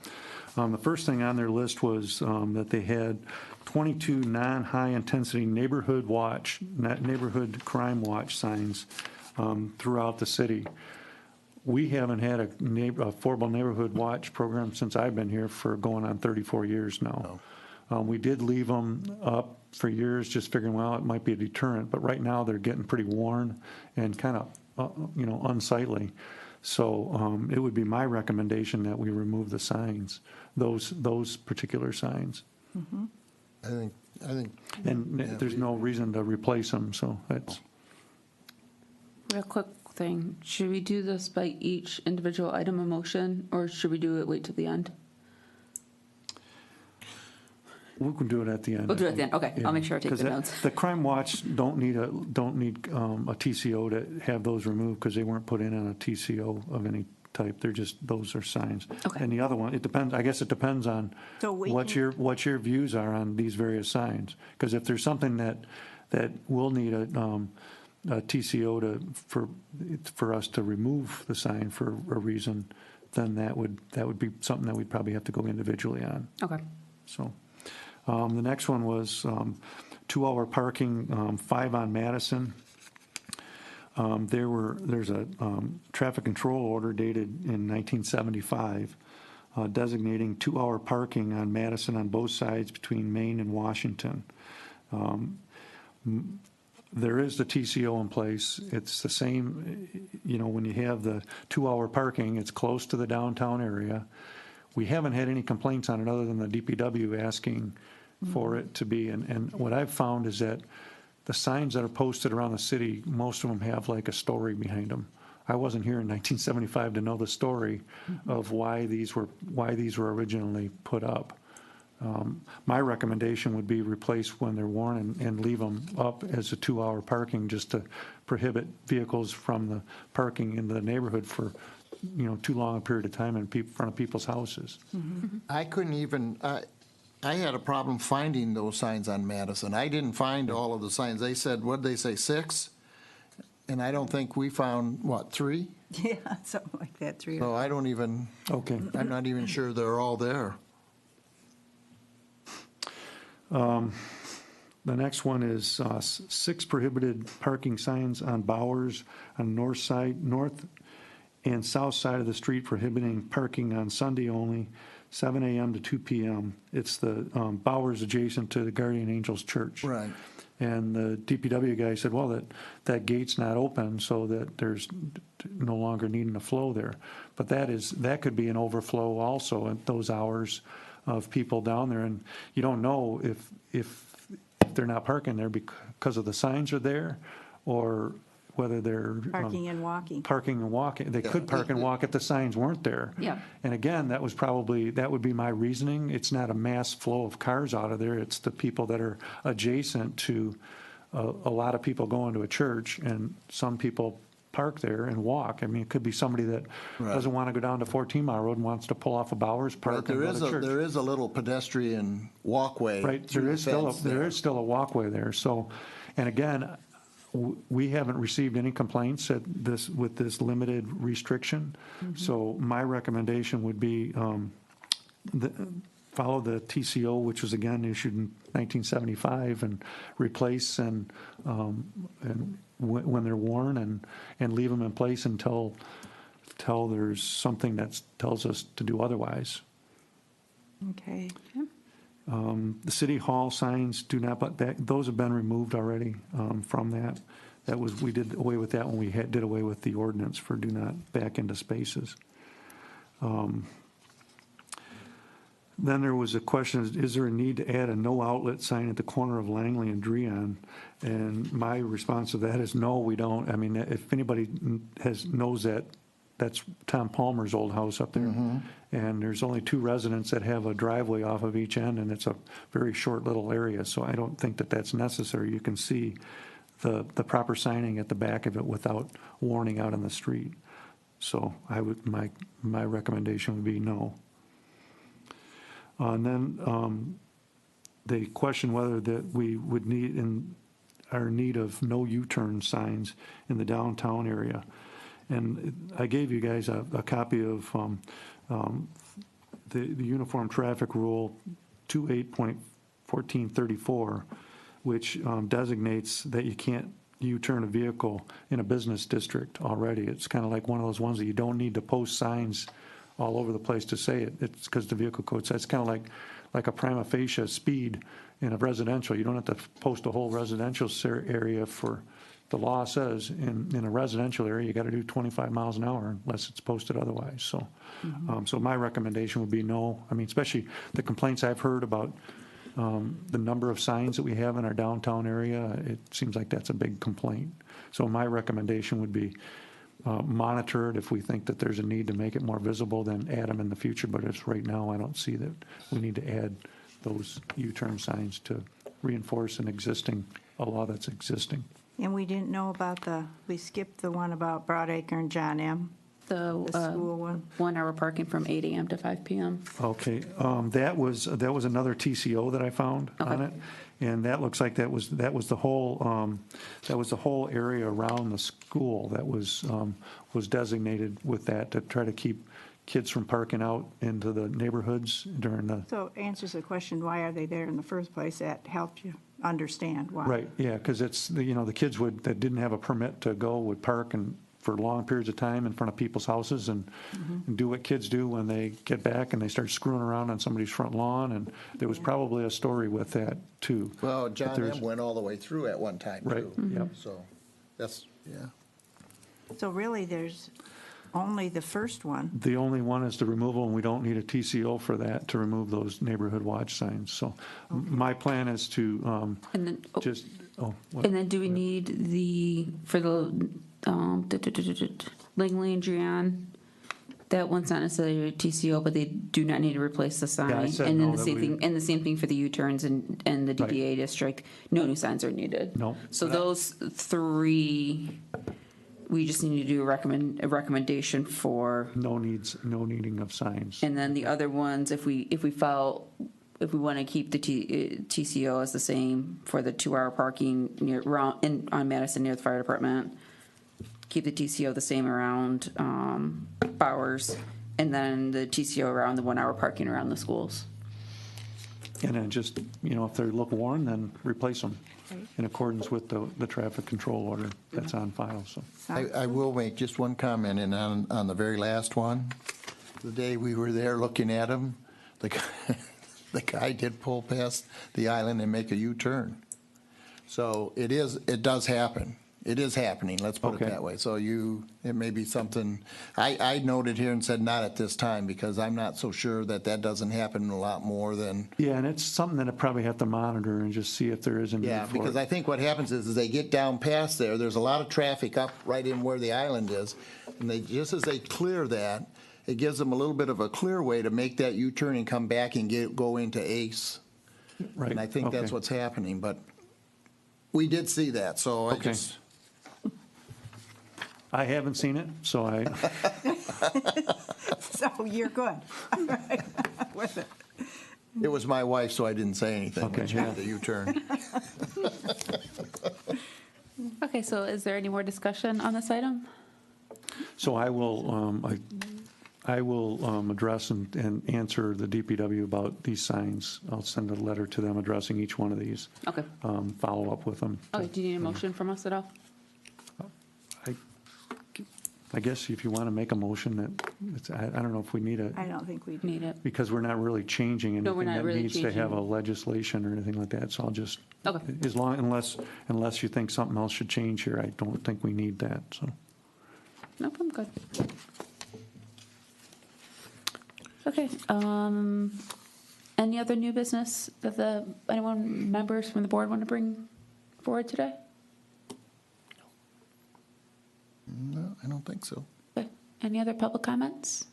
[SPEAKER 2] The first thing on their list was that they had 22 non-high-intensity neighborhood crime watch signs throughout the city. We haven't had a affordable neighborhood watch program since I've been here for going on 34 years now. We did leave them up for years, just figuring, well, it might be a deterrent, but right now they're getting pretty worn and kind of, unsightly. So it would be my recommendation that we remove the signs, those particular signs.
[SPEAKER 7] I think.
[SPEAKER 2] And
[SPEAKER 7] yeah,
[SPEAKER 2] there's no reason to replace them, so that's,
[SPEAKER 1] Real quick thing, should we do this by each individual item of motion, or should we wait till the end?
[SPEAKER 2] we can do it at the end.
[SPEAKER 1] We'll do it at the end, okay,
[SPEAKER 2] Yeah,
[SPEAKER 1] I'll make sure I take
[SPEAKER 2] 'cause
[SPEAKER 1] the
[SPEAKER 2] that-
[SPEAKER 1] notes.
[SPEAKER 2] The crime watch don't need a TCO to have those removed, because they weren't put in on a TCO of any type. They're just, those are signs.
[SPEAKER 1] Okay.
[SPEAKER 2] And the other one, it depends, I guess it depends on
[SPEAKER 6] So we
[SPEAKER 2] what
[SPEAKER 6] can-
[SPEAKER 2] your views are on these various signs. Because if there's something that will need a TCO for us to remove the sign for a reason, then that would be something that we'd probably have to go individually on.
[SPEAKER 1] Okay.
[SPEAKER 2] So, the next one was 2-hour parking, 5 on Madison. There's a traffic control order dated in 1975 designating 2-hour parking on Madison on both sides between Maine and Washington. There is the TCO in place. It's the same, when you have the 2-hour parking, it's close to the downtown area. We haven't had any complaints on it other than the DPW asking for it to be. And what I've found is that the signs that are posted around the city, most of them have like a story behind them. I wasn't here in 1975 to know the story of why these were originally put up. My recommendation would be replace when they're worn and leave them up as a 2-hour parking, just to prohibit vehicles from the parking in the neighborhood for, too long a period of time in front of people's houses.
[SPEAKER 7] I couldn't even, I had a problem finding those signs on Madison. I didn't find all of the signs. They said, what'd they say, 6? And I don't think we found, 3?
[SPEAKER 6] Yeah, something like that, 3 or
[SPEAKER 7] So I don't even,
[SPEAKER 2] Okay.
[SPEAKER 7] I'm not even sure they're all there.
[SPEAKER 2] The next one is 6 prohibited parking signs on Bowers on north and south side of the street prohibiting parking on Sunday only, 7 a.m. to 2 p.m. It's the Bowers adjacent to the Guardian Angels Church.
[SPEAKER 7] Right.
[SPEAKER 2] And the DPW guy said, well, that gate's not open, so that there's no longer needing to flow there. But that could be an overflow also at those hours of people down there. And you don't know if they're not parking there because of the signs are there, or whether they're
[SPEAKER 6] parking and walking.
[SPEAKER 2] parking and walking. They could park and walk if the signs weren't there.
[SPEAKER 1] Yeah.
[SPEAKER 2] And again, that would be my reasoning. It's not a mass flow of cars out of there. It's the people that are adjacent to a lot of people going to a church, and some people park there and walk. I mean, it could be somebody that
[SPEAKER 7] Right.
[SPEAKER 2] doesn't want to go down to 14 Mile Road and wants to pull off of Bowers Park
[SPEAKER 7] But
[SPEAKER 2] and
[SPEAKER 7] there
[SPEAKER 2] go
[SPEAKER 7] is
[SPEAKER 2] to
[SPEAKER 7] a,
[SPEAKER 2] church.
[SPEAKER 7] there is a little pedestrian walkway.
[SPEAKER 2] Right,
[SPEAKER 7] through
[SPEAKER 2] there
[SPEAKER 7] the
[SPEAKER 2] is still,
[SPEAKER 7] fence
[SPEAKER 2] there is still a walkway there, so, and again, we haven't received any complaints with this limited restriction, so my recommendation would be, follow the TCO, which was again issued in 1975, and replace and when they're worn, and leave them in place until there's something that tells us to do otherwise.
[SPEAKER 6] Okay.
[SPEAKER 2] The city hall signs do not, but those have been removed already from that. We did away with that when we did away with the ordinance for do not back into spaces. Then there was a question, is there a need to add a no outlet sign at the corner of Langley and Dreon? And my response to that is no, we don't. I mean, if anybody knows that that's Tom Palmer's old house up there. And there's only 2 residents that have a driveway off of each end, and it's a very short little area, so I don't think that that's necessary. You can see the proper signing at the back of it without warning out on the street. So my recommendation would be no. And then they question whether that we would our need of no U-turn signs in the downtown area. And I gave you guys a copy of the Uniform Traffic Rule 28.1434, which designates that you can't U-turn a vehicle in a business district already. It's kind of like one of those ones that you don't need to post signs all over the place to say it. It's because the vehicle code says, it's kind of like a prima facie speed in a residential. You don't have to post a whole residential area for, the law says in a residential area, you got to do 25 miles an hour unless it's posted otherwise. So, so my recommendation would be no. I mean, especially the complaints I've heard about the number of signs that we have in our downtown area, it seems like that's a big complaint. So my recommendation would be monitor it. If we think that there's a need to make it more visible, then add them in the future. But as right now, I don't see that we need to add those U-turn signs to reinforce a law that's existing.
[SPEAKER 6] And we didn't know about we skipped the one about Broadacre and John M., the school one.
[SPEAKER 1] 1 hour parking from 8 a.m. to 5 p.m.
[SPEAKER 2] Okay, that was another TCO that I found on it, and that looks like that was the whole area around the school that was designated with that to try to keep kids from parking out into the neighborhoods during the.
[SPEAKER 6] So it answers the question, why are they there in the first place? That helped you understand why.
[SPEAKER 2] Right, yeah, because it's, the kids that didn't have a permit to go would park for long periods of time in front of people's houses and do what kids do when they get back and they start screwing around on somebody's front lawn, and there was probably a story with that, too.
[SPEAKER 7] Well, John
[SPEAKER 2] there's-
[SPEAKER 7] M. went all the way through at one time,
[SPEAKER 2] Right,
[SPEAKER 7] too.
[SPEAKER 2] yep.
[SPEAKER 7] So, that's, yeah.
[SPEAKER 6] So really, there's only the first one.
[SPEAKER 2] The only one is the removal, and we don't need a TCO for that, to remove those neighborhood watch signs. So my plan is to
[SPEAKER 1] And then,
[SPEAKER 2] just, what?
[SPEAKER 1] and then do we need for the Langley and Drian, that one's not necessarily a TCO, but they do not need to replace the sign.
[SPEAKER 2] Yeah, I said
[SPEAKER 1] And then
[SPEAKER 2] no,
[SPEAKER 1] the
[SPEAKER 2] that
[SPEAKER 1] same
[SPEAKER 2] we-
[SPEAKER 1] thing, and the same thing for the U-turns and the
[SPEAKER 2] Right.
[SPEAKER 1] DDA district, no new signs are needed.
[SPEAKER 2] No.
[SPEAKER 1] So those 3, we just need to do a recommendation for.
[SPEAKER 2] No needing of signs.
[SPEAKER 1] And then the other ones, if we want to keep the TCO as the same for the 2 hour parking on Madison near the fire department, keep the TCO the same around Bowers, and then the TCO around the 1 hour parking around the schools.
[SPEAKER 2] And then just, if they look worn, then replace them in accordance with the traffic control order that's on file, so.
[SPEAKER 7] I will make just one comment, and on the very last one, the day we were there looking at them, the guy did pull past the island and make a U-turn. So it does happen. It is happening, let's put it
[SPEAKER 2] Okay.
[SPEAKER 7] that way. So it may be something, I noted here and said not at this time, because I'm not so sure that doesn't happen a lot more than.
[SPEAKER 2] Yeah, and it's something that I probably have to monitor and just see if there is a need for it.
[SPEAKER 7] Yeah, because I think what happens is they get down past there's a lot of traffic up right in where the island is, and just as they clear that, it gives them a little bit of a clear way to make that U-turn and come back and go into Ace.
[SPEAKER 2] Right,
[SPEAKER 7] And I think that's
[SPEAKER 2] okay.
[SPEAKER 7] what's happening, but we did see that, so I
[SPEAKER 2] Okay.
[SPEAKER 7] just.
[SPEAKER 2] I haven't seen it, so
[SPEAKER 6] So you're good. All right. With it.
[SPEAKER 7] It was my wife, so I didn't say anything when
[SPEAKER 2] Okay,
[SPEAKER 7] she
[SPEAKER 2] yeah.
[SPEAKER 7] did the U-turn.
[SPEAKER 1] Okay, so is there any more discussion on this item?
[SPEAKER 2] So I will, I will address and answer the DPW about these signs. I'll send a letter to them addressing each one of these.
[SPEAKER 1] Okay.
[SPEAKER 2] Follow up with them.
[SPEAKER 1] Okay, do you need a motion from us at all?
[SPEAKER 2] I guess if you want to make a motion that, I don't know if we need
[SPEAKER 6] I
[SPEAKER 2] it,
[SPEAKER 6] don't think we do.
[SPEAKER 1] Need it?
[SPEAKER 2] because we're not really changing
[SPEAKER 1] No, we're
[SPEAKER 2] anything
[SPEAKER 1] not
[SPEAKER 2] that
[SPEAKER 1] really
[SPEAKER 2] needs to have a
[SPEAKER 1] changing.
[SPEAKER 2] legislation or anything like that, so I'll just,
[SPEAKER 1] Okay.
[SPEAKER 2] unless you think something else should change here, I don't think we need that, so.
[SPEAKER 1] Nope, I'm good. Okay, any other new business that members from the board want to bring forward today?
[SPEAKER 7] No, I don't think so.
[SPEAKER 1] Okay. Any other public comments?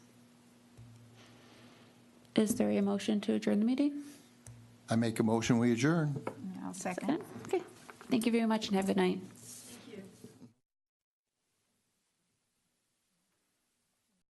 [SPEAKER 1] Is there a motion to adjourn the meeting?
[SPEAKER 7] I make a motion, we adjourn.
[SPEAKER 6] I'll second.
[SPEAKER 1] Okay. Thank you very much and have a good night.